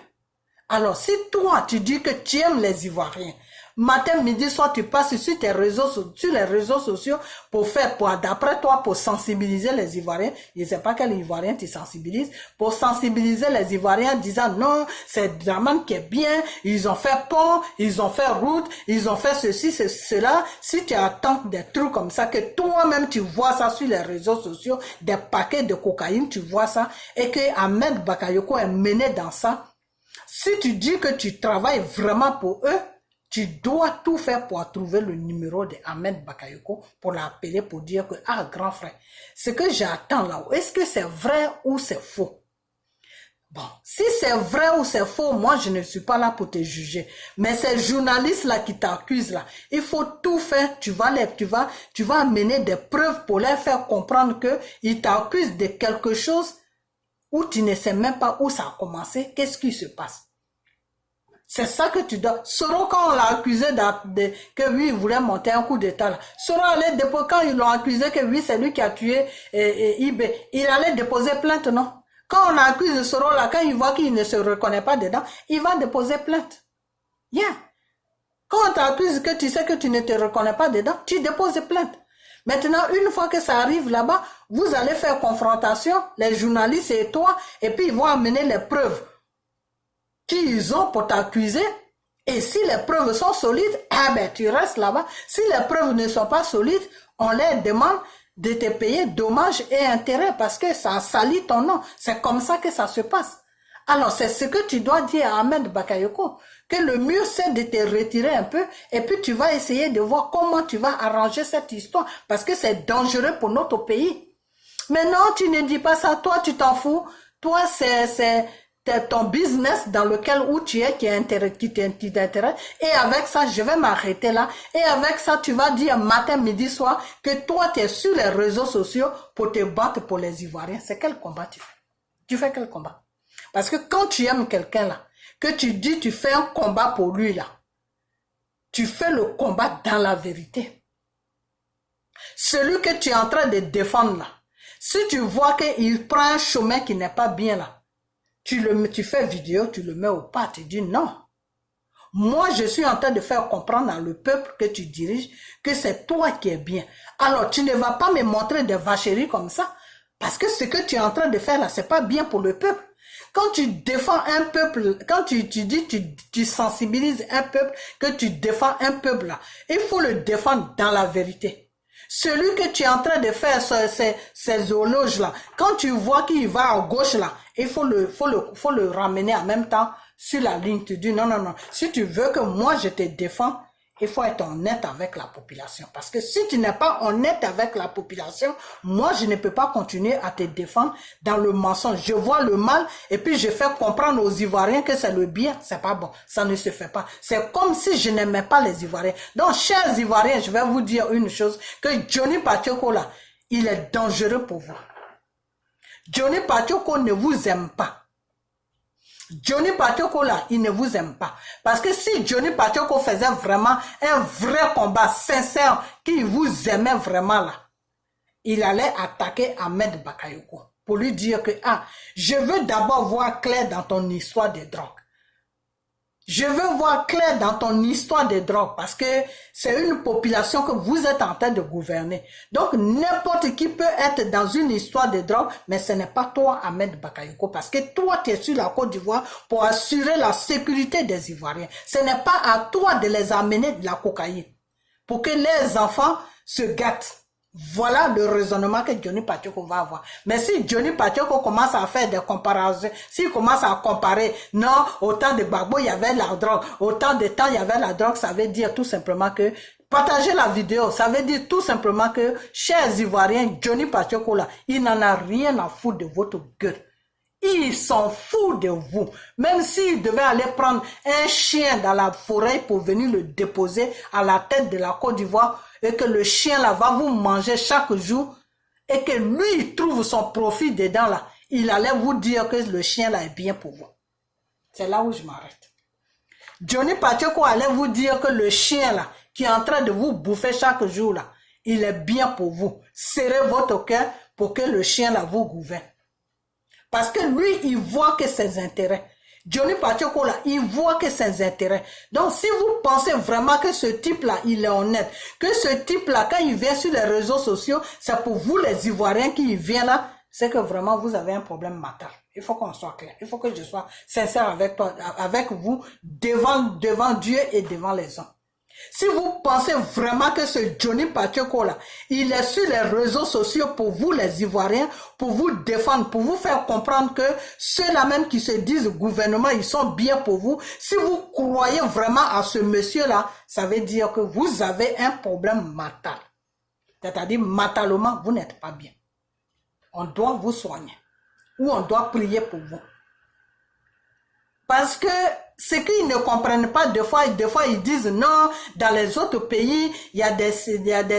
Speaker 1: Alors si toi tu dis que tu aimes les Ivoiriens, matin, midi, soir, tu passes sur les réseaux sociaux d'après toi, pour sensibiliser les Ivoiriens. Je ne sais pas quel Ivoirien tu sensibilises. Pour sensibiliser les Ivoiriens en disant non, c'est Dramane qui est bien, ils ont fait pont, ils ont fait route, ils ont fait ceci, cela. Si tu attends des trucs comme ça, que toi-même tu vois ça sur les réseaux sociaux, des paquets de cocaïne, tu vois ça, et que Ahmed Bakayoko est mené dans ça, si tu dis que tu travailles vraiment pour eux, tu dois tout faire pour trouver le numéro de Ahmed Bakayoko pour l'appeler pour dire que, ah, grand frère, ce que j'attends là, est-ce que c'est vrai ou c'est faux? Bon, si c'est vrai ou c'est faux, moi je ne suis pas là pour te juger. Mais ces journalistes-là qui t'accusent là, il faut tout faire. Tu vas amener des preuves pour leur faire comprendre que ils t'accusent de quelque chose où tu ne sais même pas où ça a commencé, qu'est-ce qui se passe. C'est ça que tu dois. Soro, quand on l'a accusé que lui, il voulait monter un coup d'état là. Soro allait déposer, quand ils l'ont accusé que oui, c'est lui qui a tué Ibé, il allait déposer plainte, non? Quand on accuse Soro là, quand il voit qu'il ne se reconnaît pas dedans, il va déposer plainte. Yeah. Quand on t'accuse que tu sais que tu ne te reconnais pas dedans, tu déposes plainte. Maintenant, une fois que ça arrive là-bas, vous allez faire confrontation, les journalistes et toi, et puis ils vont amener les preuves qu'ils ont pour t'accuser. Et si les preuves sont solides, ah ben tu restes là-bas. Si les preuves ne sont pas solides, on leur demande de te payer dommages et intérêts parce que ça salit ton nom. C'est comme ça que ça se passe. Alors, c'est ce que tu dois dire à Ahmed Bakayoko, que le mieux c'est de te retirer un peu et puis tu vas essayer de voir comment tu vas arranger cette histoire parce que c'est dangereux pour notre pays. Mais non, tu ne dis pas ça, toi tu t'en fous. Toi, c'est ton business dans lequel où tu es qui t'intéresse. Et avec ça, je vais m'arrêter là. Et avec ça, tu vas dire matin, midi, soir que toi, tu es sur les réseaux sociaux pour te battre pour les Ivoiriens. C'est quel combat tu fais? Tu fais quel combat? Parce que quand tu aimes quelqu'un là, que tu dis tu fais un combat pour lui là, tu fais le combat dans la vérité. Celui que tu es en train de défendre là, si tu vois qu'il prend un chemin qui n'est pas bien là, tu fais vidéo, tu le mets au pas, tu dis non. Moi, je suis en train de faire comprendre à le peuple que tu diriges que c'est toi qui es bien. Alors, tu ne vas pas me montrer des vacheries comme ça, parce que ce que tu es en train de faire là, c'est pas bien pour le peuple. Quand tu défends un peuple, quand tu dis, tu sensibilises un peuple, que tu défends un peuple là, il faut le défendre dans la vérité. Celui que tu es en train de faire ces horloges là, quand tu vois qu'il va à gauche là, il faut le ramener en même temps sur la ligne. Tu dis non, non, non. Si tu veux que moi je te défends, il faut être honnête avec la population. Parce que si tu n'es pas honnête avec la population, moi je ne peux pas continuer à te défendre dans le mensonge. Je vois le mal et puis je fais comprendre aux Ivoiriens que c'est le bien. C'est pas bon. Ça ne se fait pas. C'est comme si je n'aimais pas les Ivoiriens. Donc, chers Ivoiriens, je vais vous dire une chose, que Johnny Patioko là, il est dangereux pour vous. Johnny Patioko ne vous aime pas. Johnny Patioko là, il ne vous aime pas. Parce que si Johnny Patioko faisait vraiment un vrai combat sincère, qu'il vous aimait vraiment là, il allait attaquer Ahmed Bakayoko pour lui dire que, je veux d'abord voir clair dans ton histoire de drogue. Je veux voir clair dans ton histoire de drogue parce que c'est une population que vous êtes en train de gouverner. Donc, n'importe qui peut être dans une histoire de drogue, mais ce n'est pas toi, Ahmed Bakayoko, parce que toi, tu es sur la Côte d'Ivoire pour assurer la sécurité des Ivoiriens. Ce n'est pas à toi de les amener de la cocaïne pour que les enfants se gâtent. Voilà le raisonnement que Johnny Patioko va avoir. Mais si Johnny Patioko commence à faire des comparaisons, s'il commence à comparer, non, au temps de Gbagbo, il y avait la drogue, au temps de temps, il y avait la drogue, ça veut dire tout simplement que, partagez la vidéo, ça veut dire tout simplement que, chers Ivoiriens, Johnny Patioko là, il n'en a rien à foutre de votre gueule. Il s'en fout de vous. Même s'il devait aller prendre un chien dans la forêt pour venir le déposer à la tête de la Côte d'Ivoire et que le chien là va vous manger chaque jour et que lui il trouve son profit dedans là, il allait vous dire que le chien là est bien pour vous. C'est là où je m'arrête. Johnny Patioko allait vous dire que le chien là qui est en train de vous bouffer chaque jour là, il est bien pour vous. Serrez votre cœur pour que le chien là vous gouverne. Parce que lui, il voit que ses intérêts. Johnny Patioko là, il voit que ses intérêts. Donc, si vous pensez vraiment que ce type-là, il est honnête, que ce type-là, quand il vient sur les réseaux sociaux, c'est pour vous les Ivoiriens qui y viennent là, c'est que vraiment vous avez un problème mental. Il faut qu'on soit clair. Il faut que je sois sincère avec vous, devant Dieu et devant les hommes. Si vous pensez vraiment que ce Johnny Patioko là, il est sur les réseaux sociaux pour vous les Ivoiriens, pour vous défendre, pour vous faire comprendre que ceux-là même qui se disent gouvernement, ils sont bien pour vous. Si vous croyez vraiment à ce monsieur-là, ça veut dire que vous avez un problème mental. C'est-à-dire, mentalement, vous n'êtes pas bien. On doit vous soigner. Ou on doit prier pour vous. Parce que ce qu'ils ne comprennent pas, des fois ils disent non, dans les autres pays, il y a des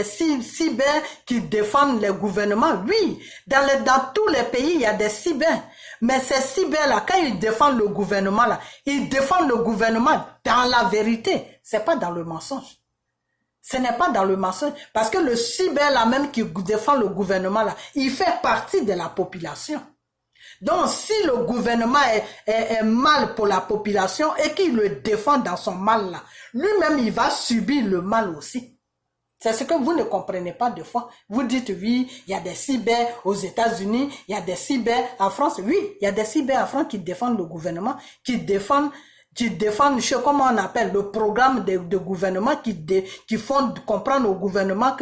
Speaker 1: cyber qui défendent les gouvernements. Oui, dans tous les pays, il y a des cyber. Mais ces cyber-là, quand ils défendent le gouvernement, là, ils défendent le gouvernement dans la vérité. C'est pas dans le mensonge. Ce n'est pas dans le mensonge. Parce que le cyber, là même, qui défend le gouvernement, là, il fait partie de la population. Donc, si le gouvernement est mal pour la population et qu'il le défend dans son mal là, lui-même, il va subir le mal aussi. C'est ce que vous ne comprenez pas des fois. Vous dites, oui, il y a des cyber aux États-Unis, il y a des cyber en France. Oui, il y a des cyber en France qui défendent le gouvernement, qui défendent, je sais comment on appelle, le programme de gouvernement qui font comprendre au gouvernement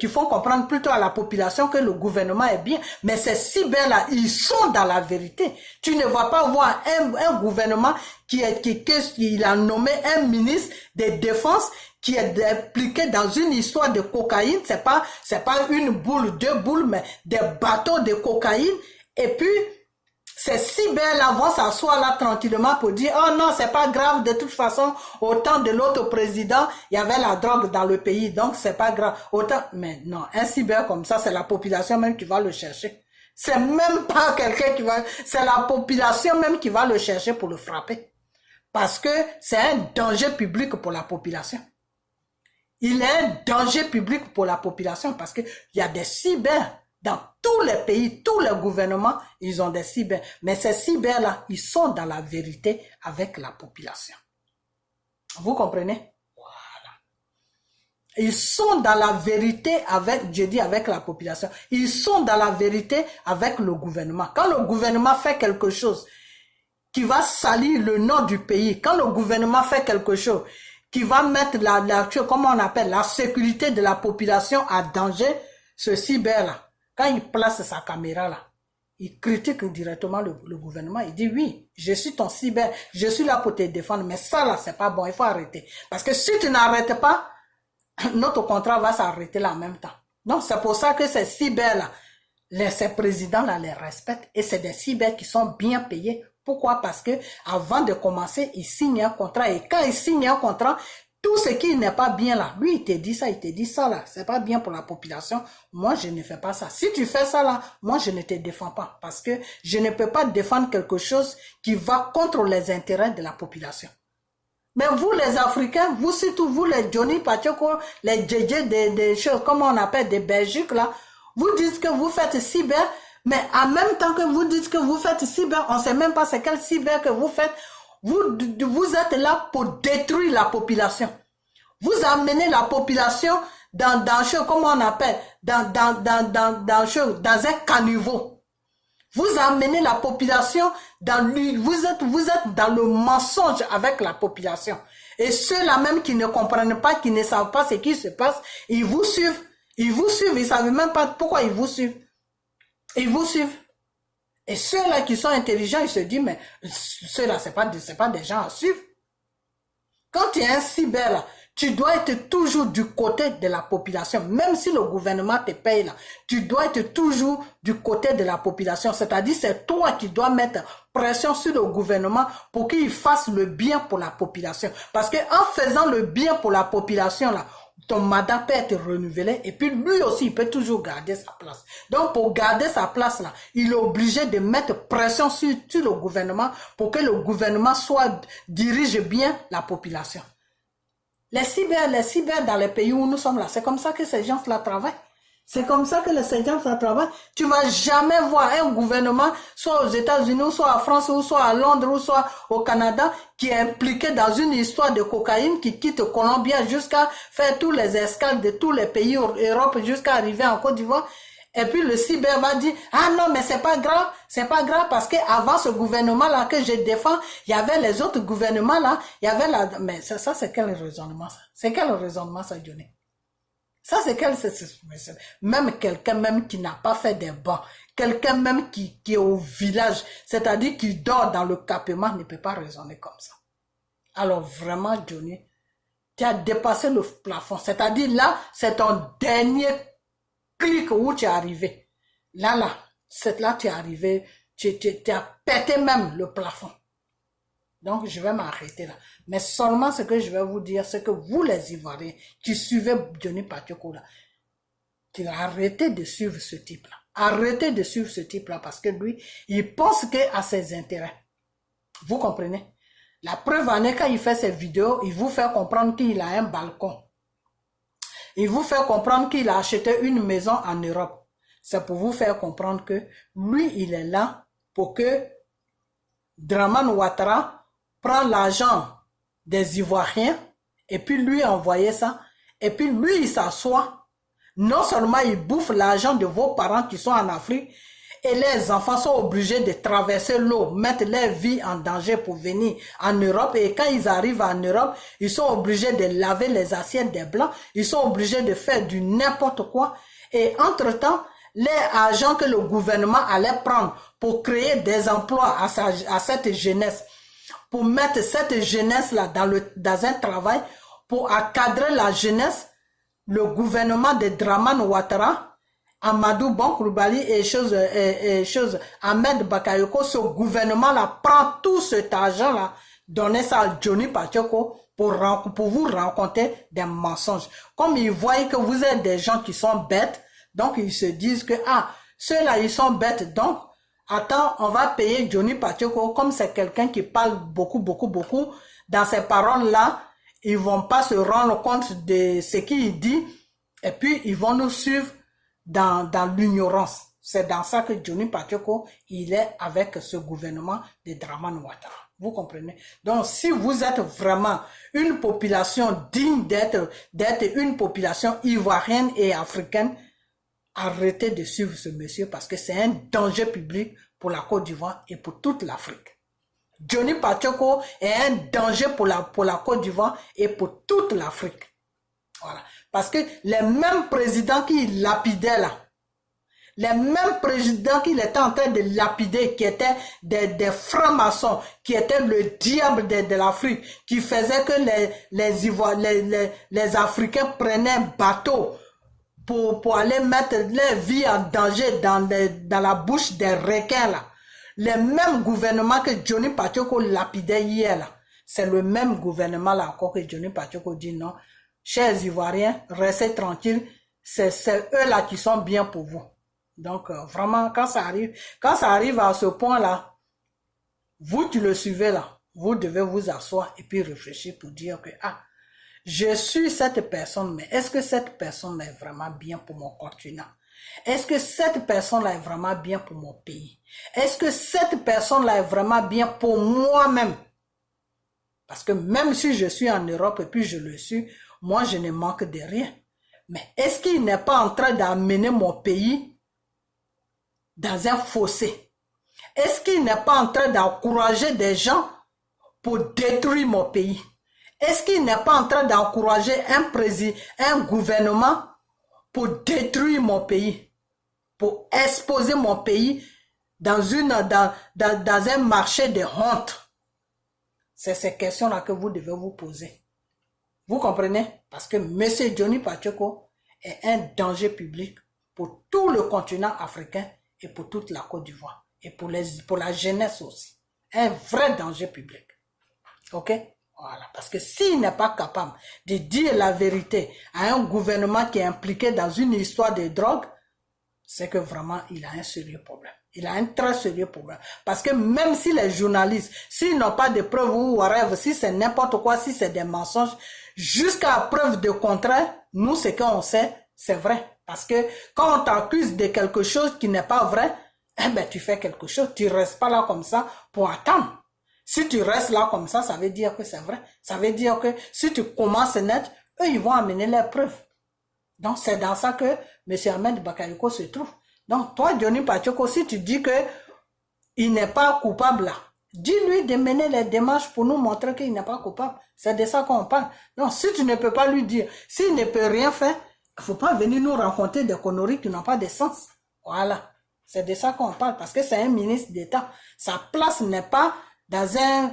Speaker 1: qui font comprendre plutôt à la population que le gouvernement est bien. Mais ces cyber-là, ils sont dans la vérité. Tu ne vas pas voir un gouvernement qui a nommé un ministre de défense qui est impliqué dans une histoire de cocaïne. C'est pas une boule, deux boules, mais des bateaux de cocaïne. Et puis, ces cyber-là vont s'asseoir là tranquillement pour dire, oh non, c'est pas grave, de toute façon, au temps de l'autre président, il y avait la drogue dans le pays, donc c'est pas grave. Mais non, un cyber comme ça, c'est la population même qui va le chercher. C'est même pas quelqu'un c'est la population même qui va le chercher pour le frapper. Parce que c'est un danger public pour la population. Il est un danger public pour la population parce que il y a des cyber. Dans tous les pays, tous les gouvernements, ils ont des cyber. Mais ces cyber-là, ils sont dans la vérité avec la population. Vous comprenez? Voilà. Ils sont dans la vérité avec la population. Ils sont dans la vérité avec le gouvernement. Quand le gouvernement fait quelque chose qui va salir le nom du pays, quand le gouvernement fait quelque chose qui va mettre comment on appelle, la sécurité de la population à danger, ce cyber-là, quand il place sa caméra là, il critique directement le gouvernement. Il dit oui, je suis ton cyber, je suis là pour te défendre, mais ça là, c'est pas bon, il faut arrêter. Parce que si tu n'arrêtes pas, notre contrat va s'arrêter là en même temps. Donc c'est pour ça que ces cyber là, ces présidents là les respectent et c'est des cyber qui sont bien payés. Pourquoi? Parce que avant de commencer, ils signent un contrat et quand ils signent un contrat, tout ce qui n'est pas bien là, lui il te dit ça là, c'est pas bien pour la population, moi je ne fais pas ça. Si tu fais ça là, moi je ne te défends pas parce que je ne peux pas défendre quelque chose qui va contre les intérêts de la population. Mais vous les Africains, vous surtout vous les Johnny Pachoko, les JJ des choses, comment on appelle, des Belgiques là, vous dites que vous faites cyber, mais en même temps que vous dites que vous faites cyber, on sait même pas c'est quel cyber que vous faites. Vous êtes là pour détruire la population. Vous amenez la population dans comment on appelle, dans un caniveau. Vous amenez la population vous êtes dans le mensonge avec la population. Et ceux-là même qui ne comprennent pas, qui ne savent pas ce qui se passe, ils vous suivent. Ils savent même pas pourquoi ils vous suivent. Ils vous suivent. Et ceux-là qui sont intelligents, ils se disent, mais ceux-là, c'est pas des gens à suivre. Quand tu es un cyber, là, tu dois être toujours du côté de la population. Même si le gouvernement te paye, là, tu dois être toujours du côté de la population. C'est-à-dire, c'est toi qui dois mettre pression sur le gouvernement pour qu'il fasse le bien pour la population. Parce que en faisant le bien pour la population, là, ton mandat peut être renouvelé et puis lui aussi, il peut toujours garder sa place. Donc, pour garder sa place là, il est obligé de mettre pression sur le gouvernement pour que le gouvernement dirige bien la population. Les cyber dans les pays où nous sommes là, c'est comme ça que ces gens-là travaillent. C'est comme ça que ces gens-là travaillent. Tu vas jamais voir un gouvernement, soit aux États-Unis, soit en France, ou soit à Londres, ou soit au Canada, qui est impliqué dans une histoire de cocaïne qui quitte Colombie jusqu'à faire tous les escales de tous les pays Europe jusqu'à arriver en Côte d'Ivoire. Et puis le cyber va dire, ah non, mais c'est pas grave parce que avant ce gouvernement-là que je défends, il y avait les autres gouvernements là, il y avait mais ça c'est quel raisonnement ça? C'est quel raisonnement ça, Johnny? Ça c'est même quelqu'un même qui n'a pas fait des bancs, quelqu'un même qui est au village, c'est-à-dire qui dort dans le campement, ne peut pas raisonner comme ça. Alors vraiment, Johnny, tu as dépassé le plafond, c'est-à-dire là, c'est ton dernier clic où tu es arrivé. Là, tu es arrivé, tu as pété même le plafond. Donc, je vais m'arrêter là. Mais seulement ce que je vais vous dire, c'est que vous, les Ivoiriens, qui suivez Johnny Pacheco là, arrêtez de suivre ce type-là. Arrêtez de suivre ce type-là parce que lui, il pense qu'à ses intérêts. Vous comprenez? La preuve en est quand il fait ses vidéos, il vous fait comprendre qu'il a un balcon. Il vous fait comprendre qu'il a acheté une maison en Europe. C'est pour vous faire comprendre que lui, il est là pour que Dramane Ouattara prend l'argent des Ivoiriens et puis lui envoyer ça. Et puis lui, il s'assoit. Non seulement il bouffe l'argent de vos parents qui sont en Afrique, et les enfants sont obligés de traverser l'eau, mettre leur vie en danger pour venir en Europe. Et quand ils arrivent en Europe, ils sont obligés de laver les assiettes des Blancs. Ils sont obligés de faire du n'importe quoi. Et entre-temps, les agents que le gouvernement allait prendre pour créer des emplois à cette jeunesse, pour mettre cette jeunesse-là dans un travail, pour encadrer la jeunesse, le gouvernement de Dramane Ouattara, Amadou Bon Coulibaly et Ahmed Bakayoko, ce gouvernement-là prend tout cet argent-là, donner ça à Johnny Pacheco pour vous raconter des mensonges. Comme ils voient que vous êtes des gens qui sont bêtes, donc ils se disent que, ceux-là, ils sont bêtes, donc, attends, on va payer Johnny Pacheco, comme c'est quelqu'un qui parle beaucoup, dans ces paroles-là, ils vont pas se rendre compte de ce qu'il dit, et puis ils vont nous suivre dans l'ignorance. C'est dans ça que Johnny Pacheco, il est avec ce gouvernement de Dramane Ouattara. Vous comprenez? Donc, si vous êtes vraiment une population digne d'être une population ivoirienne et africaine, arrêtez de suivre ce monsieur parce que c'est un danger public pour la Côte d'Ivoire et pour toute l'Afrique. Johnny Pacheco est un danger pour la Côte d'Ivoire et pour toute l'Afrique. Voilà. Parce que les mêmes présidents qui lapidaient là, les mêmes présidents qu'il était en train de lapider, qui étaient des francs-maçons, qui étaient le diable de l'Afrique, qui faisaient que les Africains prenaient un bateau pour aller mettre leur vie en danger dans la bouche des requins là. Les mêmes gouvernements que Johnny Pacheco lapidait hier là, c'est le même gouvernement là encore que Johnny Pacheco dit non. Chers Ivoiriens, restez tranquilles, c'est eux là qui sont bien pour vous. Donc vraiment, quand ça arrive à ce point-là, vous qui le suivez là, vous devez vous asseoir et puis réfléchir pour dire que je suis cette personne, mais est-ce que cette personne est vraiment bien pour mon continent? Est-ce que cette personne-là est vraiment bien pour mon pays? Est-ce que cette personne-là est vraiment bien pour moi-même? Parce que même si je suis en Europe et puis je le suis, moi, je ne manque de rien. Mais est-ce qu'il n'est pas en train d'amener mon pays dans un fossé? Est-ce qu'il n'est pas en train d'encourager des gens pour détruire mon pays? Est-ce qu'il n'est pas en train d'encourager un gouvernement pour détruire mon pays? Pour exposer mon pays dans un marché de honte? C'est ces questions-là que vous devez vous poser. Vous comprenez? Parce que M. Johnny Pacheco est un danger public pour tout le continent africain et pour toute la Côte d'Ivoire. Et pour la jeunesse aussi. Un vrai danger public. Ok? Voilà. Parce que s'il n'est pas capable de dire la vérité à un gouvernement qui est impliqué dans une histoire de drogue, c'est que vraiment il a un sérieux problème. Il a un très sérieux problème. Parce que même si les journalistes, s'ils n'ont pas de preuves ou whatever, si c'est n'importe quoi, si c'est des mensonges, jusqu'à preuve de contraire, nous, ce qu'on sait, c'est vrai. Parce que quand on t'accuse de quelque chose qui n'est pas vrai, eh ben, tu fais quelque chose. Tu restes pas là comme ça pour attendre. Si tu restes là comme ça veut dire que c'est vrai. Ça veut dire que si tu commences net, eux, ils vont amener leurs preuves. Donc, c'est dans ça que M. Ahmed Bakayoko se trouve. Donc, toi, Johnny Pacheco, si tu dis que il n'est pas coupable là, dis-lui de mener les démarches pour nous montrer qu'il n'est pas coupable. C'est de ça qu'on parle. Donc, si tu ne peux pas lui dire, s'il ne peut rien faire, il ne faut pas venir nous raconter des conneries qui n'ont pas de sens. Voilà. C'est de ça qu'on parle, parce que c'est un ministre d'État. Sa place n'est pas dans un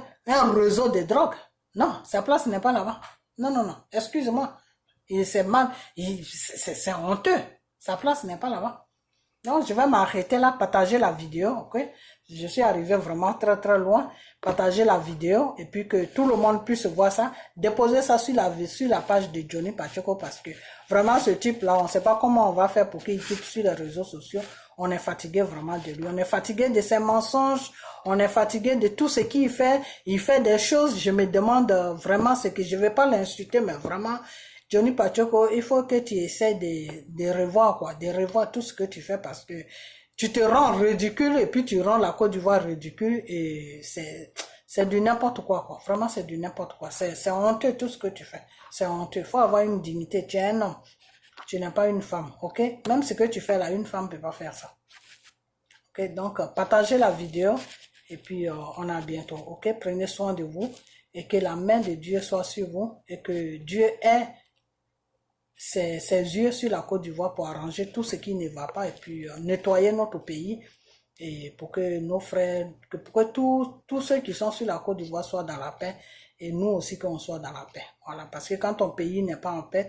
Speaker 1: réseau de drogue. Non, sa place n'est pas là-bas. Non. Excuse-moi. C'est honteux. Sa place n'est pas là-bas. Donc, je vais m'arrêter là, partager la vidéo, ok? Je suis arrivé vraiment très très loin. Partager la vidéo et puis que tout le monde puisse voir ça. Déposer ça sur la page de Johnny Pacheco parce que vraiment ce type-là, on ne sait pas comment on va faire pour qu'il quitte sur les réseaux sociaux. On est fatigué vraiment de lui. On est fatigué de ses mensonges. On est fatigué de tout ce qu'il fait. Il fait des choses, je me demande vraiment ce que je ne vais pas l'insulter, mais vraiment... Johnny Pacheco, il faut que tu essaies de revoir quoi, de revoir tout ce que tu fais parce que tu te rends ridicule et puis tu rends la Côte d'Ivoire ridicule et c'est du n'importe quoi quoi. Vraiment c'est du n'importe quoi. C'est honteux tout ce que tu fais. C'est honteux. Il faut avoir une dignité. Tu es un homme. Tu n'es pas une femme, ok? Même ce que tu fais là, une femme ne peut pas faire ça. Ok, donc partagez la vidéo et puis on a bientôt, ok? Prenez soin de vous et que la main de Dieu soit sur vous et que Dieu ait ses yeux sur la Côte d'Ivoire pour arranger tout ce qui ne va pas et puis nettoyer notre pays et pour que nos frères, pour que tous ceux qui sont sur la Côte d'Ivoire soient dans la paix et nous aussi qu'on soit dans la paix. Voilà, parce que quand ton pays n'est pas en paix,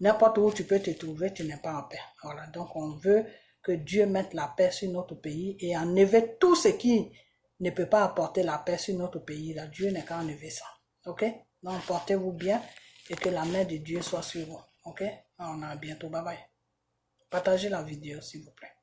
Speaker 1: n'importe où tu peux te trouver, tu n'es pas en paix. Voilà, donc on veut que Dieu mette la paix sur notre pays et enlever tout ce qui ne peut pas apporter la paix sur notre pays. Là, Dieu n'est qu'à enlever ça. Ok? Donc portez-vous bien et que la main de Dieu soit sur vous. Ok? On a bientôt. Bye bye. Partagez la vidéo s'il vous plaît.